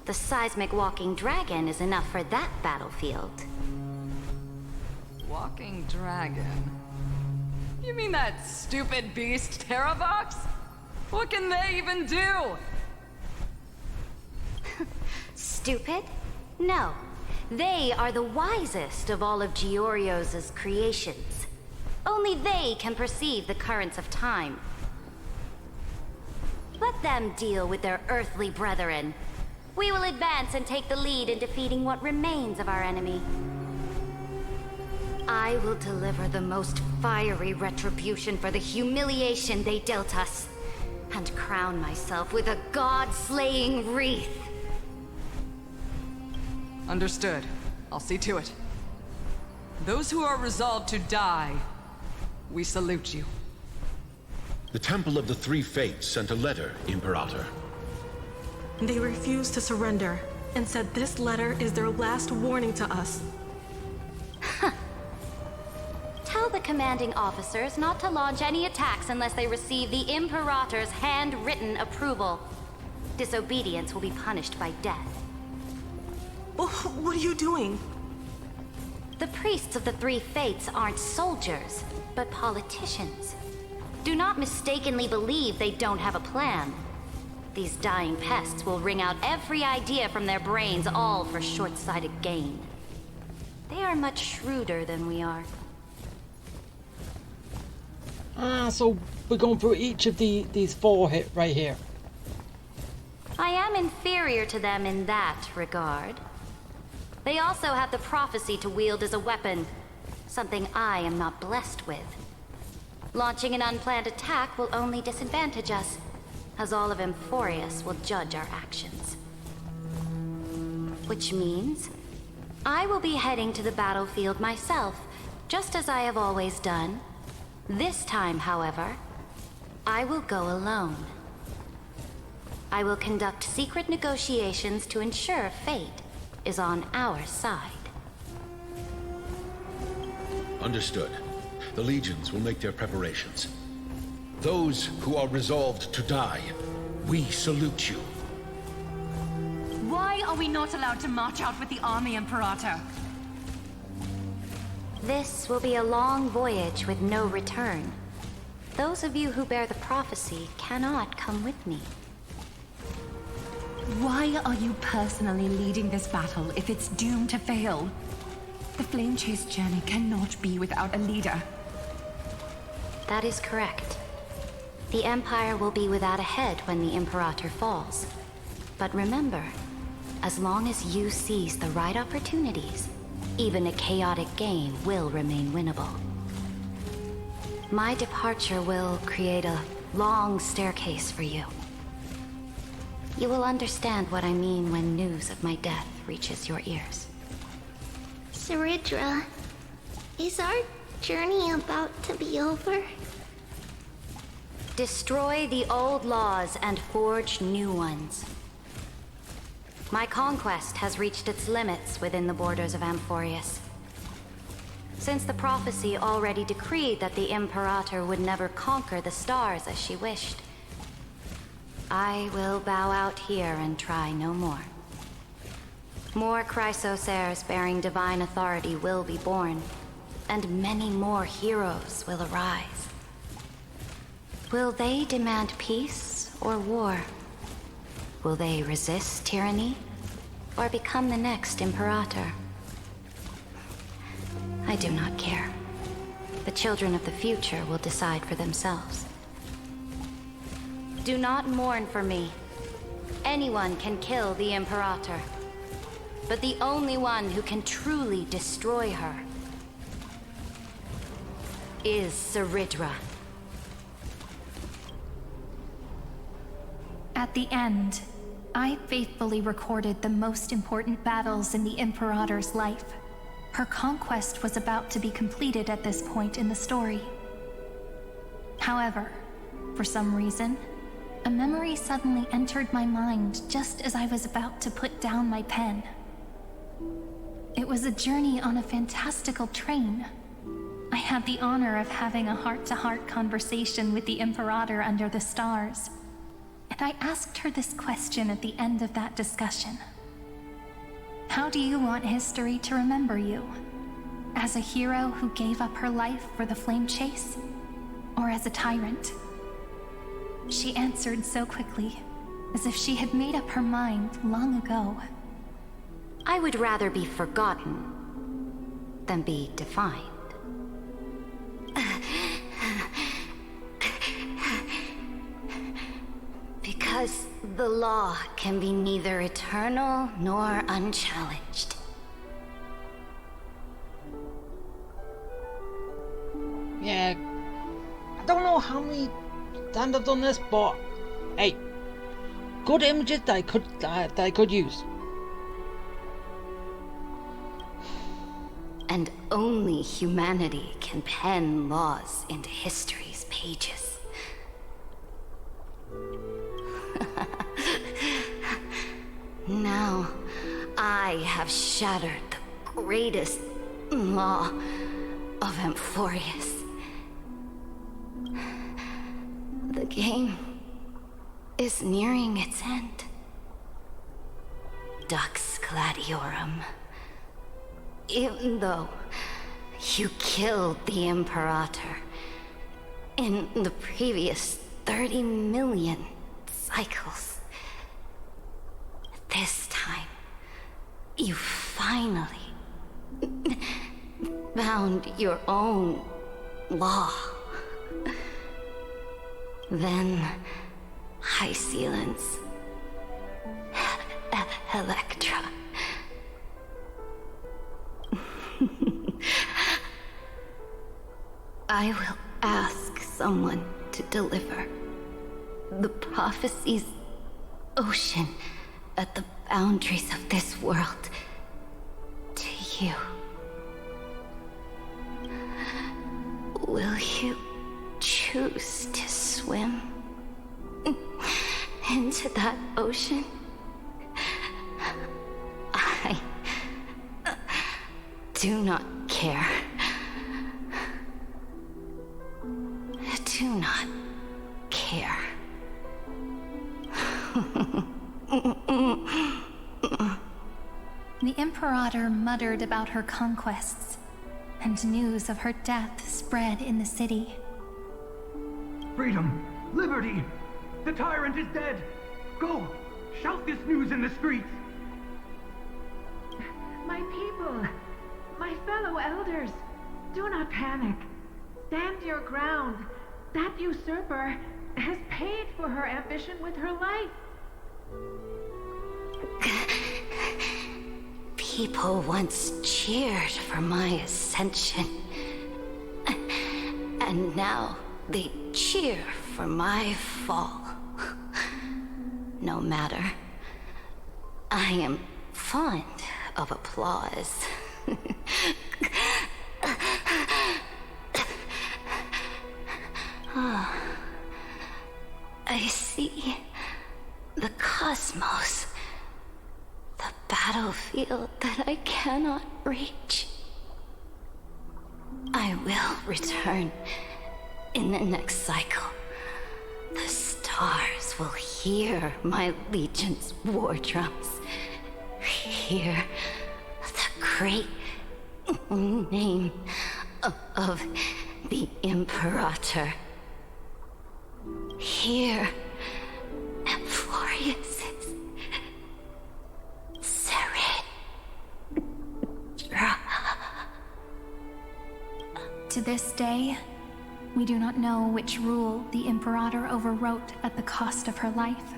The seismic walking dragon is enough for that battlefield. Walking dragon? You mean that stupid beast, Terravox? What can they even do? Stupid? No. They are the wisest of all of Giorio's creations. Only they can perceive the currents of time. Let them deal with their earthly brethren. We will advance and take the lead in defeating what remains of our enemy. I will deliver the most fiery retribution for the humiliation they dealt us, and crown myself with a god-slaying wreath. Understood. I'll see to it. Those who are resolved to die, we salute you. The Temple of the Three Fates sent a letter, Imperator. They refused to surrender, and said this letter is their last warning to us. Tell the commanding officers not to launch any attacks unless they receive the Imperator's handwritten approval. Disobedience will be punished by death. What are you doing? The priests of the Three Fates aren't soldiers, but politicians. Do not mistakenly believe they don't have a plan. These dying pests will wring out every idea from their brains, all for short-sighted gain. They are much shrewder than we are. So we're going through each of these four hit right here. I am inferior to them in that regard. They also have the prophecy to wield as a weapon, something I am not blessed with. Launching an unplanned attack will only disadvantage us, as all of Amphorius will judge our actions. Which means, I will be heading to the battlefield myself, just as I have always done. This time, however, I will go alone. I will conduct secret negotiations to ensure fate is on our side. Understood. The legions will make their preparations. Those who are resolved to die, we salute you. Why are we not allowed to march out with the army, Imperator? This will be a long voyage with no return. Those of you who bear the prophecy cannot come with me. Why are you personally leading this battle if it's doomed to fail? The Flame Chase journey cannot be without a leader. That is correct. The Empire will be without a head when the Imperator falls. But remember, as long as you seize the right opportunities, even a chaotic game will remain winnable. My departure will create a long staircase for you. You will understand what I mean when news of my death reaches your ears. Saridra, is our journey about to be over? Destroy the old laws and forge new ones. My conquest has reached its limits within the borders of Amphorius. Since the prophecy already decreed that the Imperator would never conquer the stars as she wished, I will bow out here and try no more. More Chrysosaurs bearing divine authority will be born, and many more heroes will arise. Will they demand peace or war? Will they resist tyranny, or become the next Imperator? I do not care. The children of the future will decide for themselves. Do not mourn for me. Anyone can kill the Imperator, but the only one who can truly destroy her is Saridra. At the end, I faithfully recorded the most important battles in the Imperator's life. Her conquest was about to be completed at this point in the story. However, for some reason, a memory suddenly entered my mind just as I was about to put down my pen. It was a journey on a fantastical train. I had the honor of having a heart-to-heart conversation with the Imperator under the stars. And I asked her this question at the end of that discussion. How do you want history to remember you? As a hero who gave up her life for the flame chase? Or as a tyrant? She answered so quickly, as if she had made up her mind long ago. I would rather be forgotten than be defined. Because the law can be neither eternal nor unchallenged. Yeah, I don't know how many times I've done this, but hey, good images that I could use. And only humanity can pen laws into history's pages. Now, I have shattered the greatest law of Amphorius. The game is nearing its end. Dux Gladiorum. Even though you killed the Imperator in the previous 30 million cycles, this time, you finally found your own law. Then, High Sealants, Electra. I will ask someone to deliver the prophecy's ocean at the boundaries of this world to you. Will you choose to swim into that ocean? I do not care. Do not care. The Imperator muttered about her conquests, and news of her death spread in the city. Freedom! Liberty! The tyrant is dead! Go! Shout this news in the streets! My people! My fellow elders! Do not panic. Stand your ground. That usurper has paid for her ambition with her life. People once cheered for my ascension. And now they cheer for my fall. No matter. I am fond of applause. I see the cosmos, the battlefield that I cannot reach. I will return in the next cycle. The stars will hear my legion's war drums. Hear the great name of the Imperator. Hear Amphorius's To this day, we do not know which rule the Imperator overwrote at the cost of her life.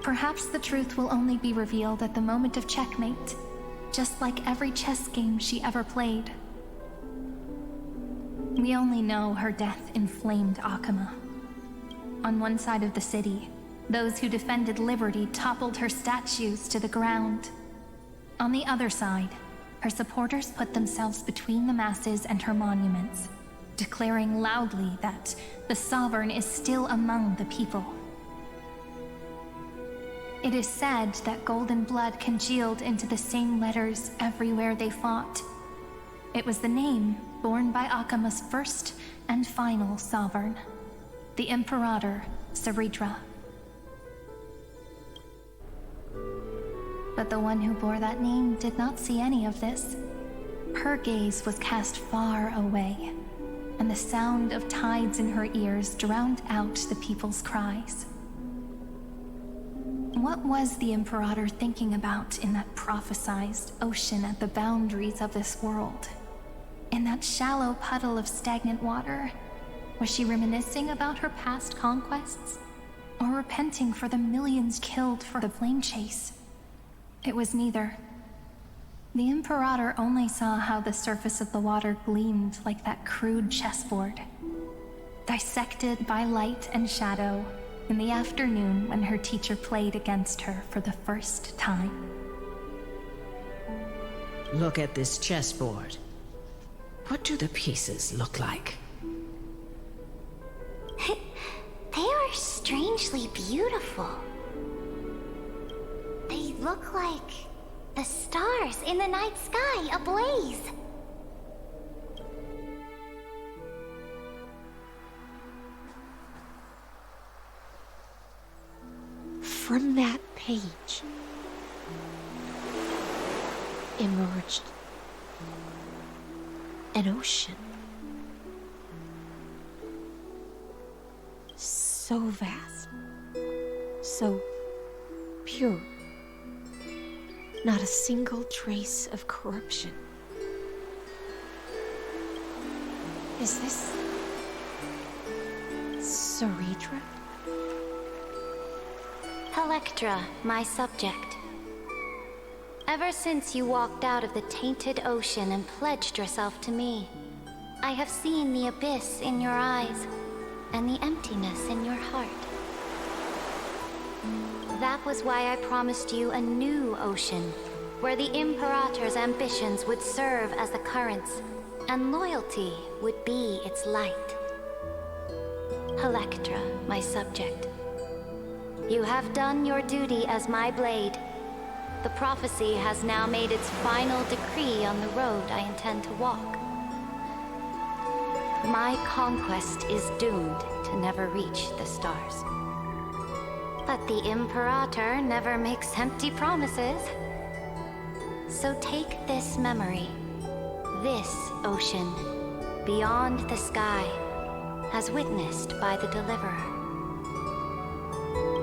Perhaps the truth will only be revealed at the moment of checkmate, just like every chess game she ever played. We only know her death inflamed Akama. On one side of the city, those who defended liberty toppled her statues to the ground. On the other side, her supporters put themselves between the masses and her monuments, declaring loudly that the Sovereign is still among the people. It is said that golden blood congealed into the same letters everywhere they fought. It was the name borne by Akama's first and final sovereign, the Imperator Saridra. But the one who bore that name did not see any of this. Her gaze was cast far away, and the sound of tides in her ears drowned out the people's cries. What was the Imperator thinking about in that prophesized ocean at the boundaries of this world? In that shallow puddle of stagnant water? Was she reminiscing about her past conquests? Or repenting for the millions killed for the flame chase? It was neither. The Imperator only saw how the surface of the water gleamed like that crude chessboard, dissected by light and shadow in the afternoon when her teacher played against her for the first time. Look at this chessboard. What do the pieces look like? They are strangely beautiful. They look like the stars in the night sky ablaze. From that page emerged an ocean. So vast, so pure. Not a single trace of corruption. Is this Ceredra? Electra, my subject. Ever since you walked out of the tainted ocean and pledged yourself to me, I have seen the abyss in your eyes and the emptiness in your heart. That was why I promised you a new ocean, where the Imperator's ambitions would serve as the currents, and loyalty would be its light. Electra, my subject. You have done your duty as my blade. The prophecy has now made its final decree on the road I intend to walk. My conquest is doomed to never reach the stars. But the Imperator never makes empty promises. So take this memory, this ocean, beyond the sky, as witnessed by the Deliverer.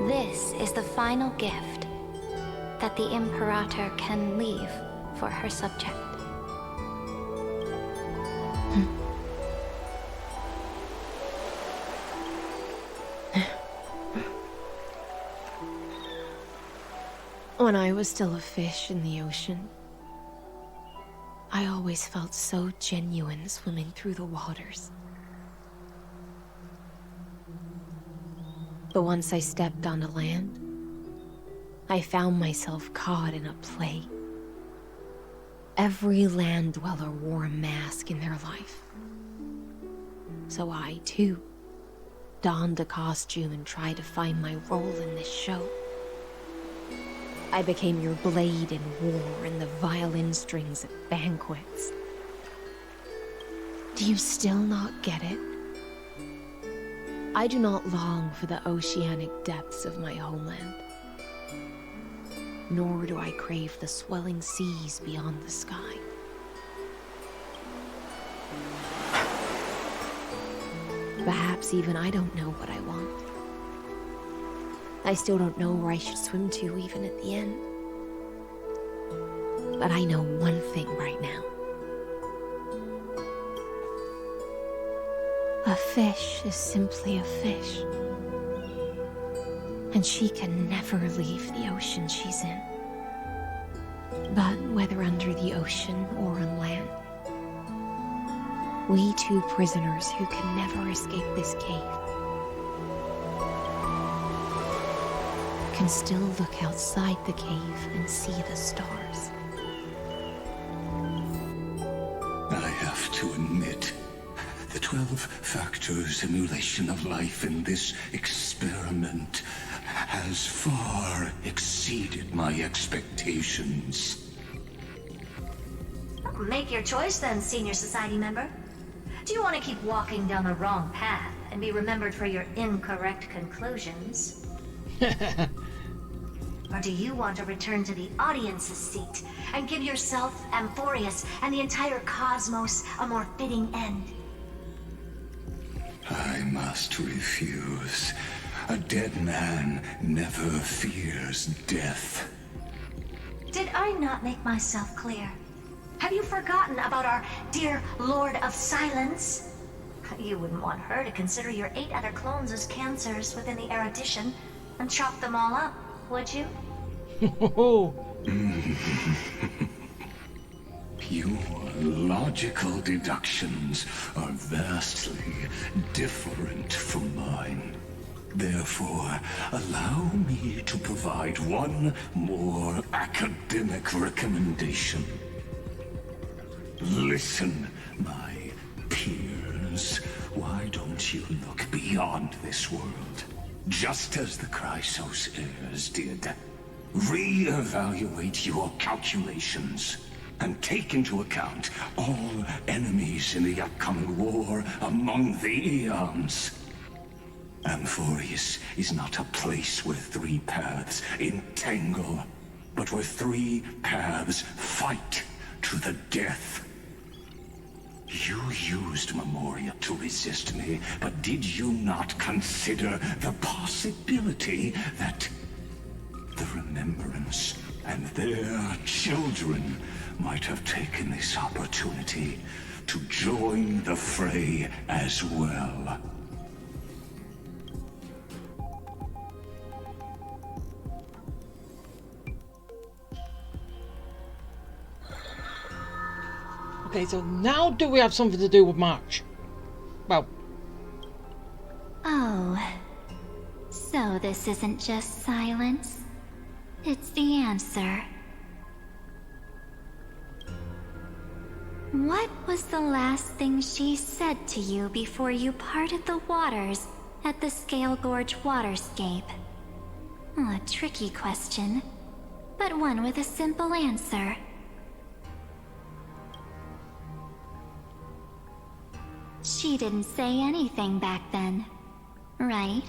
This is the final gift that the Imperator can leave for her subject. When I was still a fish in the ocean, I always felt so genuine swimming through the waters. But once I stepped onto land, I found myself caught in a play. Every land dweller wore a mask in their life. So I, too, donned a costume and tried to find my role in this show. I became your blade in war and the violin strings at banquets. Do you still not get it? I do not long for the oceanic depths of my homeland. Nor do I crave the swelling seas beyond the sky. Perhaps even I don't know what I want. I still don't know where I should swim to even at the end. But I know one thing right now. A fish is simply a fish. And she can never leave the ocean she's in. But whether under the ocean or on land, we two prisoners who can never escape this cave can still look outside the cave and see the stars. I have to admit, the 12-factor simulation of life in this experiment has far exceeded my expectations. Make your choice then, Senior Society member. Do you want to keep walking down the wrong path and be remembered for your incorrect conclusions? Or do you want to return to the audience's seat and give yourself, Amphorius, and the entire cosmos a more fitting end? I must refuse. A dead man never fears death. Did I not make myself clear? Have you forgotten about our dear Lord of Silence? You wouldn't want her to consider your 8 other clones as cancers within the erudition and chop them all up, would you? Your logical deductions are vastly different from mine. Therefore, allow me to provide one more academic recommendation. Listen, my peers. Why don't you look beyond this world? Just as the Chrysos heirs did. Re-evaluate your calculations and take into account all enemies in the upcoming war among the Eons. Amphorius is not a place where 3 paths entangle, but where 3 paths fight to the death. You used Memoria to resist me, but did you not consider the possibility that the Remembrance and their children might have taken this opportunity to join the fray as well? Okay, so now do we have something to do with March? Well... Oh. So this isn't just silence. It's the answer. What was the last thing she said to you before you parted the waters at the Scale Gorge waterscape? A tricky question, but one with a simple answer. She didn't say anything back then, right?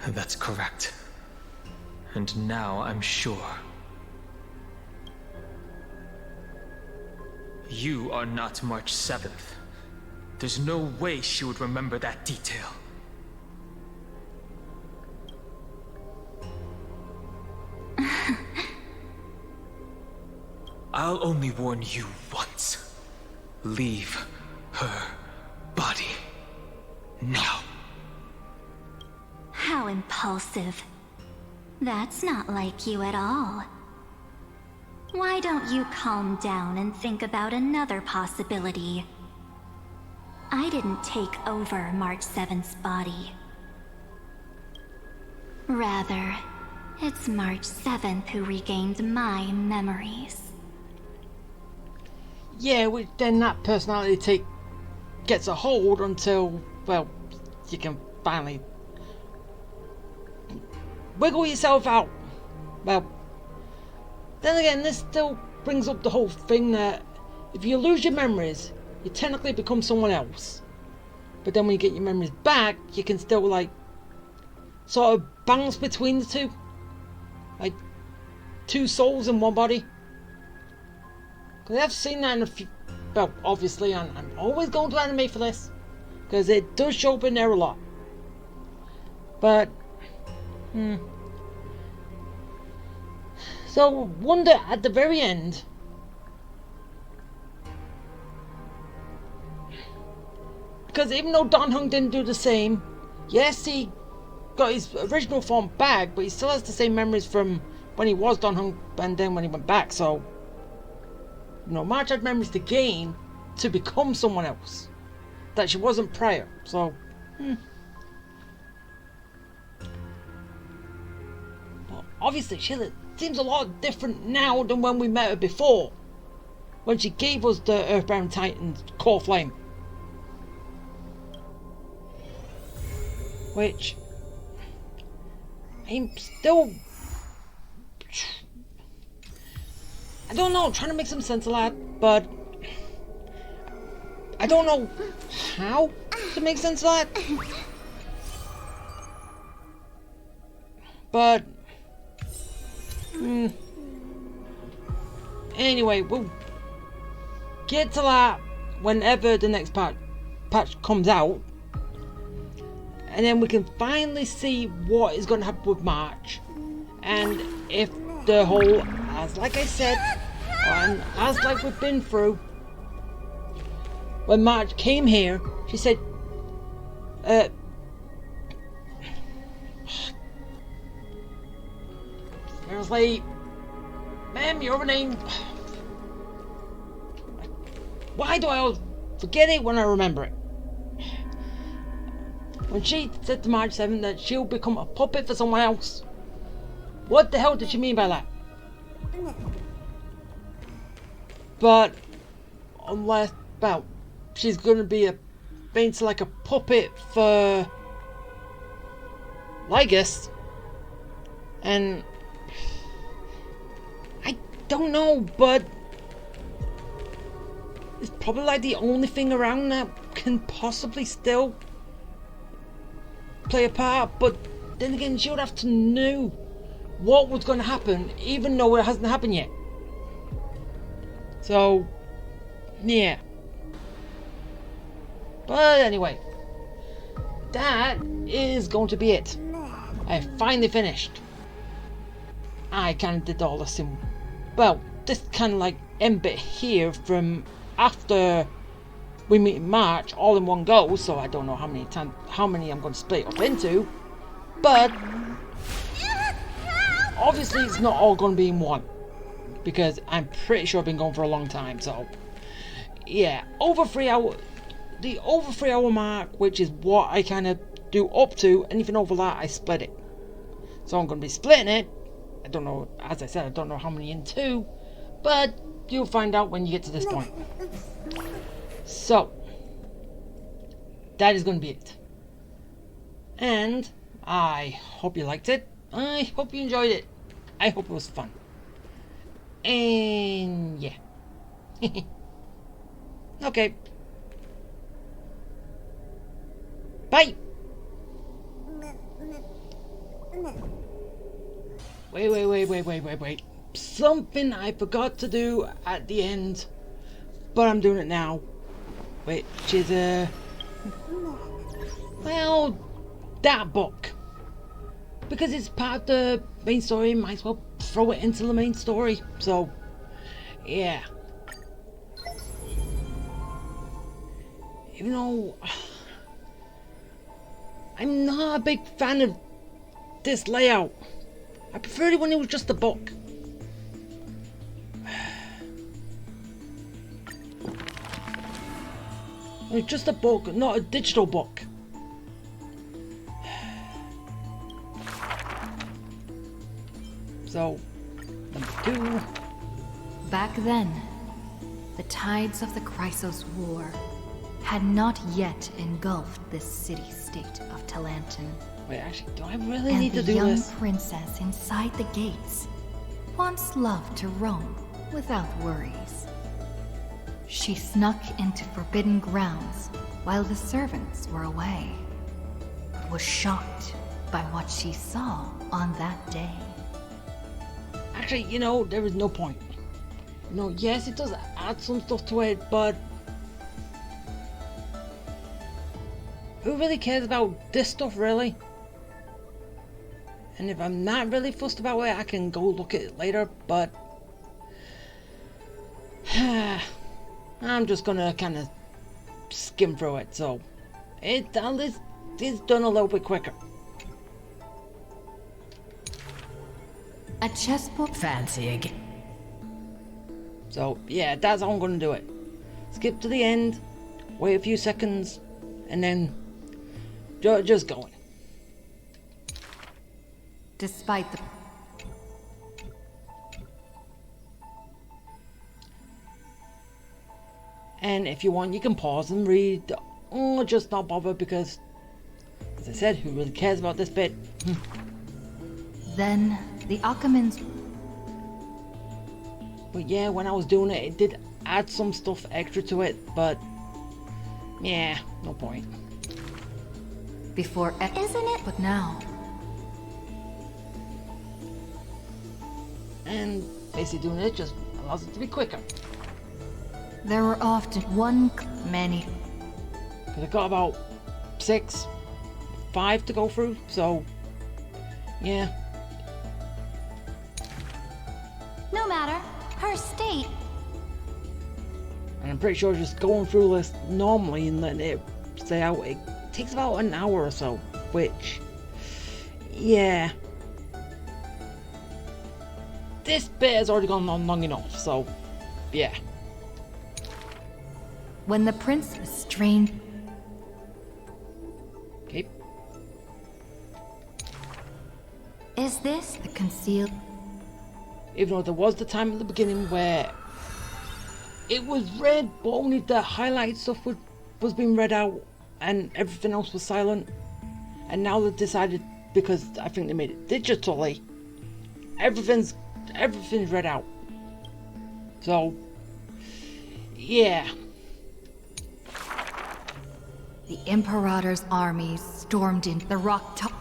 That's correct. And now I'm sure. You are not March 7th. There's no way she would remember that detail. I'll only warn you once. Leave her body. Now. How impulsive. That's not like you at all. Why don't you calm down and think about another possibility? I didn't take over March 7th's body. Rather, it's March 7th who regained my memories. Yeah, which then that personality gets a hold until, well, you can finally wiggle yourself out. Well, then again, this still brings up the whole thing that if you lose your memories, you technically become someone else. But then when you get your memories back, you can still, like, sort of bounce between the two. Like, 2 souls in one body. Because I've seen that in a few... Well, obviously, I'm always going to anime for this. Because it does show up in there a lot. But... So, wonder at the very end... Because even though Don Hung didn't do the same... Yes, he got his original form back, but he still has the same memories from when he was Don Hung and then when he went back, so... You know, March had memories to gain to become someone else that she wasn't prior, so... But obviously, she seems a lot different now than when we met her before. When she gave us the Earthbound Titan's core flame. Which... I'm still... I don't know, I'm trying to make some sense of that, but... I don't know how to make sense of that. But anyway, we'll get to that whenever the next patch comes out, and then we can finally see what is going to happen with March, and if the whole, as like I said, and as like we've been through, when March came here, she said, seriously, ma'am, your name. Why do I always forget it when I remember it? When she said to March 7 that she'll become a puppet for someone else. What the hell did she mean by that? But unless, well, she's gonna be basically like a puppet for Lygus, and I don't know, but it's probably like the only thing around that can possibly still play a part. But then again, she would have to know what was going to happen, even though it hasn't happened yet. So, yeah. But anyway, that is going to be it. I finally finished. I kind of did all this in, well, this kind of like end bit here from after we meet in March all in one go, so I don't know how many I'm going to split up into, but obviously it's not all going to be in one, because I'm pretty sure I've been going for a long time. So yeah, the over 3 hour mark, which is what I kind of do up to. Anything over that, I split it. So I'm going to be splitting it. I don't know, as I said, I don't know how many into, but you'll find out when you get to this point. So that is going to be it. And I hope you liked it. I hope you enjoyed it. I hope it was fun. And yeah. Okay. Bye. Wait. Something I forgot to do at the end, but I'm doing it now. Which is well, that book. Because it's part of the main story, might as well throw it into the main story. So, yeah. Even though I'm not a big fan of this layout, I preferred it when it was just a book. It's just a book, not a digital book. So, number 2. Back then, the tides of the Chrysos War had not yet engulfed this city-state of Talantin. Wait, actually, do I really need to do this? And the young princess inside the gates once loved to roam without worries. She snuck into forbidden grounds while the servants were away, but was shocked by what she saw on that day. Actually, you know, there is no point. You know, yes, it does add some stuff to it, but who really cares about this stuff, really? And if I'm not really fussed about it, I can go look at it later, but I'm just gonna kind of skim through it, so at least it's done a little bit quicker. A chessboard fancy again. So yeah, that's how I'm gonna do it. Skip to the end, wait a few seconds, and then just going. Despite the And if you want, you can pause and read, or just not bother, because, as I said, who really cares about this bit? Then the Akamans. But yeah, when I was doing it, it did add some stuff extra to it, but yeah, no point. Before, isn't it? But now, And basically doing it just allows it to be quicker. There were often many. Because I've got about 5 to go through, so yeah. No matter. Her state. And I'm pretty sure just going through this normally and letting it stay out, it takes about an hour or so, which, yeah. This bit has already gone on long enough, so yeah. When the prince was strange. Okay. Is this the concealed? Even though there was the time at the beginning where it was read, but only the highlighted stuff was being read out and everything else was silent. And now they've decided, because I think they made it digitally, everything's read out. So, yeah. The Imperator's armies stormed into the rock top.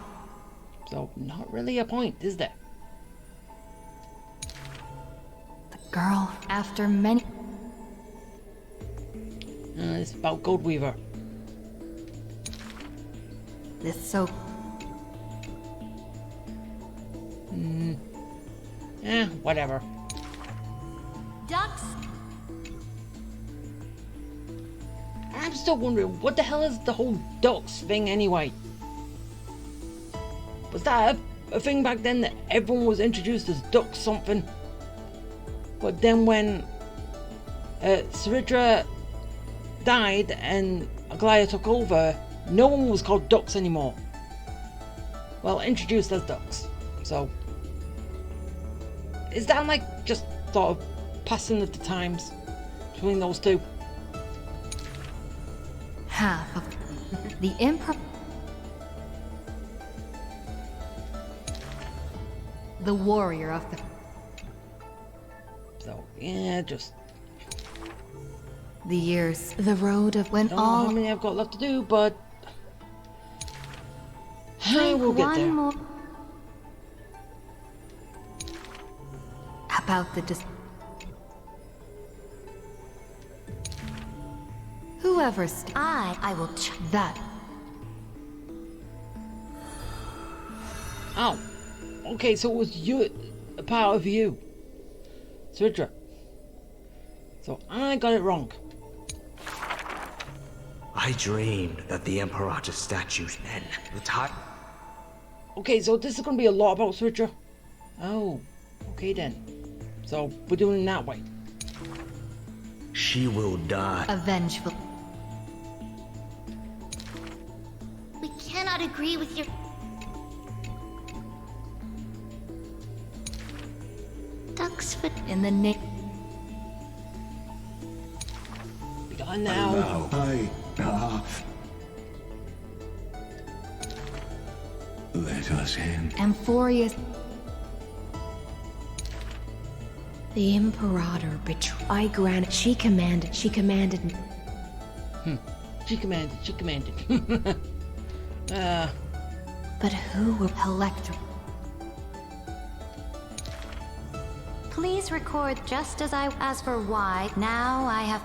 So, not really a point, is there? The girl, after many... It's about Goldweaver. This so... Whatever. Ducks. I'm still wondering, what the hell is the whole ducks thing anyway? Was that a thing back then that everyone was introduced as ducks something? But then when Saridra died and Aglaya took over, no one was called ducks anymore. Well, introduced as ducks. So, is that like just sort of passing of the times between those two? Half of the the warrior of the... So, yeah, just... The years, the road of when I don't know how many I've got left to do, but... I will get there. More. About the whoever's... I will that. Oh. Okay, so it was you, a part of you. Saridra. So I got it wrong. I dreamed that the Imperator's statues then retired. Okay, so this is going to be a lot about Saridra. Oh, okay then. So we're doing it that way. She will die. A vengeful. We cannot agree with your... Ducks foot in the name. Be gone now. Let us in. Amphorius. The Imperator betrayed. I granted. She commanded. She commanded me. She commanded. But who will elect? Please record just as for why. Now I have...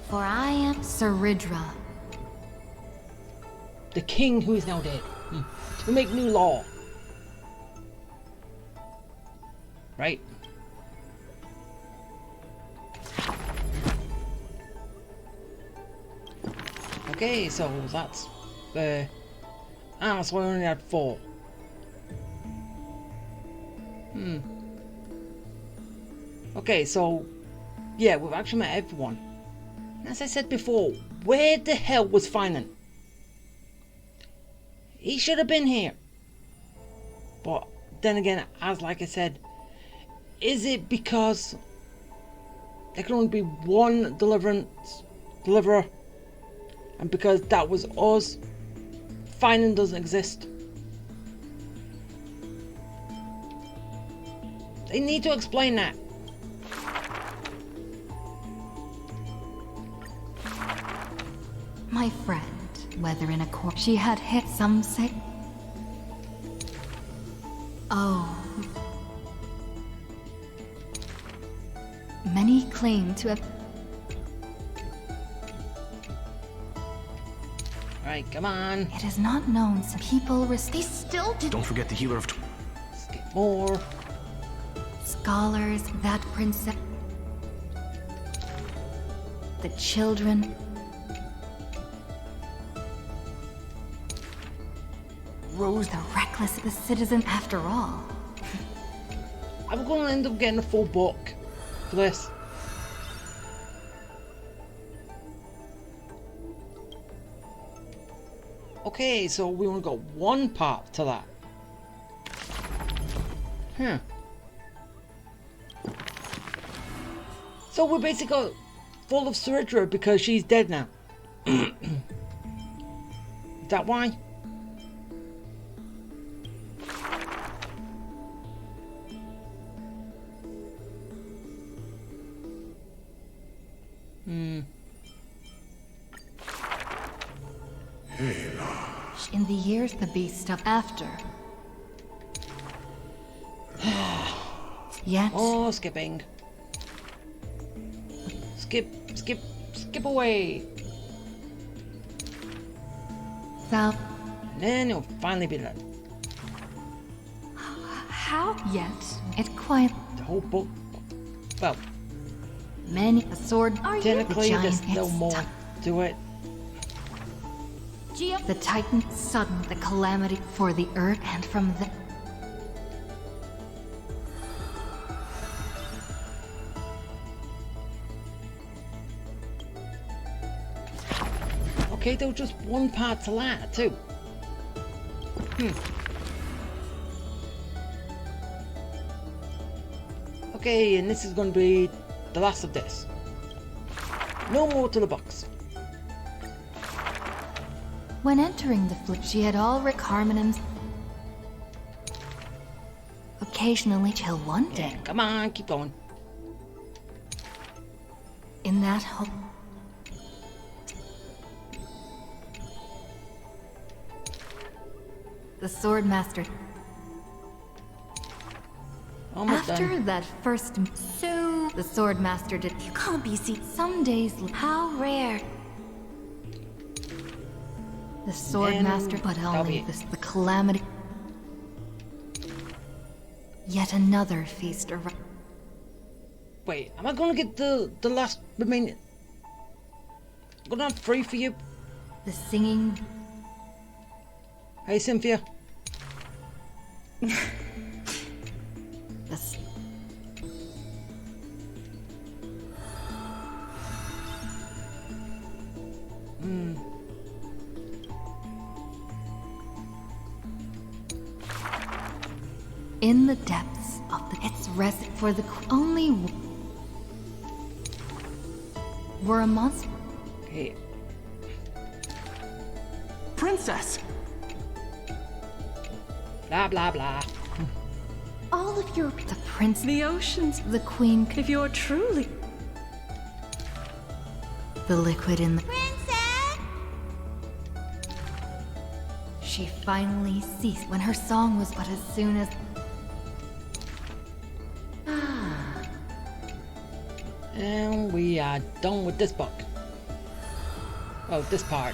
For I am... Saridra. The king who is now dead. To make new law. Right? Okay, so that's... so I only had 4. Okay, so... Yeah, we've actually met everyone. As I said before, where the hell was Finan? He should have been here. But then again, as like I said, is it because there can only be one deliverer, and because that was us, Finan doesn't exist? They need to explain that. My friend, whether in a court she had hit some say. Oh. Many claim to have... Alright, come on. It is not known some people they still did... Don't forget the healer of... Let's get more. Scholars, that princess... The children... Rose the reckless, the citizen after all. I'm going to end up getting a full book for this. Okay, so we only got one part to that. So we're basically full of Suritra because she's dead now. Is that why? In the years the beast of after. Yet. Oh, skipping. Skip away. Thou. And then it'll finally be done. How? Yet it quiet. The whole book. Well, many a sword. Technically, the there's no more to it. The Titan, sudden the calamity for the earth, and from the... Okay, there was just one part to that, too. Okay, and this is going to be the last of this. No more to the box. When entering the fleet, she had all Carmen's. Occasionally, till one day. Come on, keep going. In that home. The sword master. Almost After done. that first, so the sword master did. You can't be seen. Some days. How rare. The sword master, but only this, the calamity. Yet another feast arrived. Wait, am I gonna get the last remaining? Gonna have 3 for you? The singing. Hey, Cynthia. This. In the depths of its rest for the only were a monster. Okay. Princess! Blah blah blah. All of your the prince, the oceans, the queen. If you're truly the liquid in the princess. She finally ceased when her song was but as soon as. And we are done with this book. Oh, this part.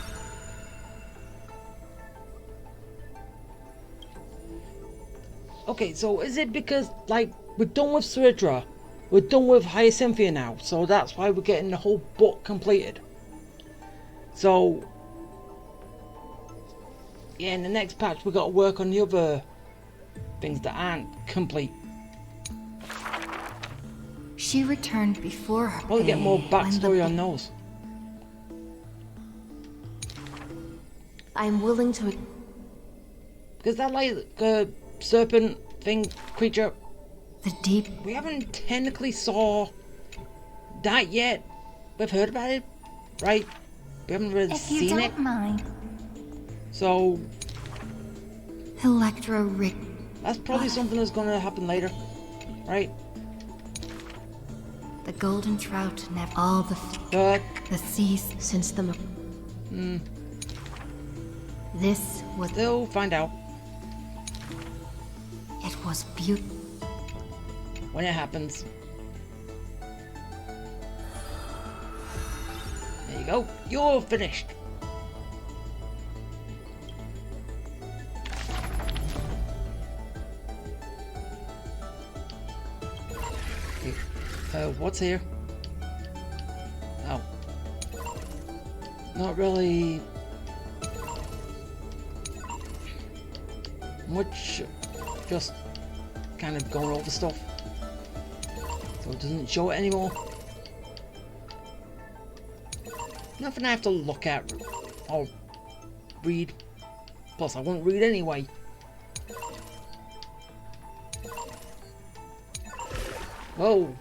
Okay, so is it because, like, we're done with Suritra, we're done with Hyacinthia now, so that's why we're getting the whole book completed. So, yeah, in the next patch we got to work on the other things that aren't complete. She returned before her. Probably get more backstory on those. I'm willing to. Because that like serpent thing creature. The deep. We haven't technically saw that yet. We've heard about it, right? We haven't really seen it. If you don't mind. So. Electro Rick. That's probably something that's going to happen later, right? The golden trout never all the seas since the This was they'll find out. It was beautiful. When it happens. There you go. You're finished. What's here? Oh. Not really much, just kind of going over stuff. So it doesn't show it anymore. Nothing I have to look at or read. Plus I won't read anyway. Whoa.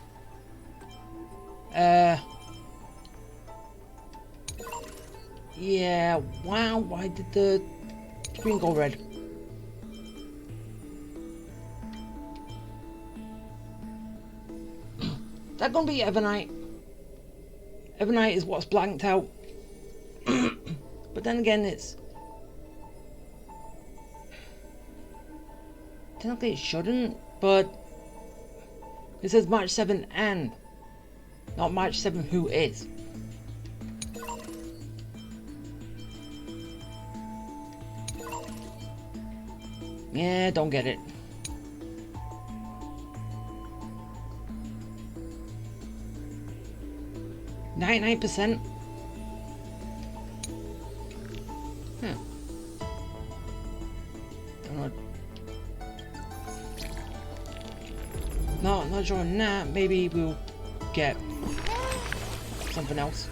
Yeah, wow, why did the screen go red? Is that gonna be Evernight? Evernight is what's blanked out. But then again, it's... technically it shouldn't, but... it says March 7 and... not March 7 who is. Yeah, don't get it. %. No, not showing that. Maybe we'll get something else.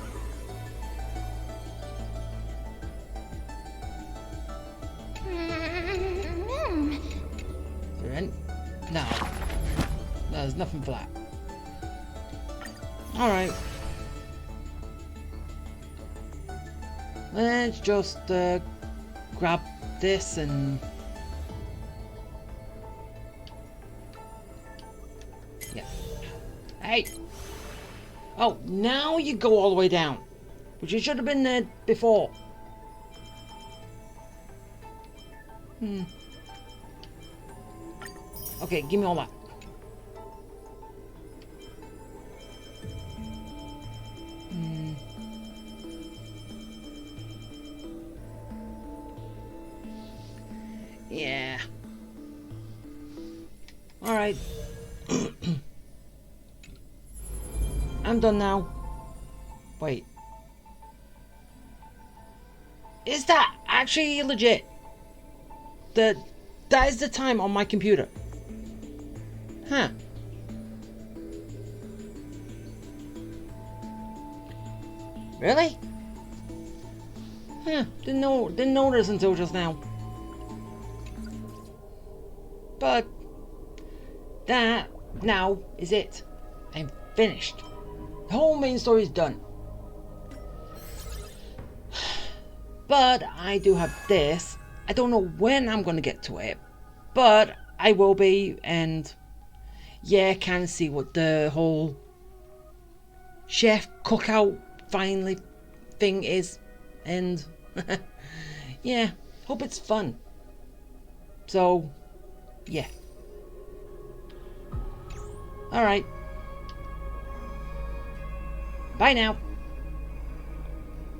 No. No, there's nothing for that. Alright. Let's just grab this and... yeah. Hey! Oh, now you go all the way down. Which you should have been there before. Okay, give me all that. Yeah. Alright. I'm done now. Wait. Is that actually legit? That is the time on my computer. Huh. Really? Huh. Didn't notice until just now. But that now is it. I'm finished. The whole main story is done. But I do have this. I don't know when I'm gonna get to it, but I will be, and yeah, can see what the whole chef cookout finally thing is, and yeah, hope it's fun. So yeah. Alright. Bye now.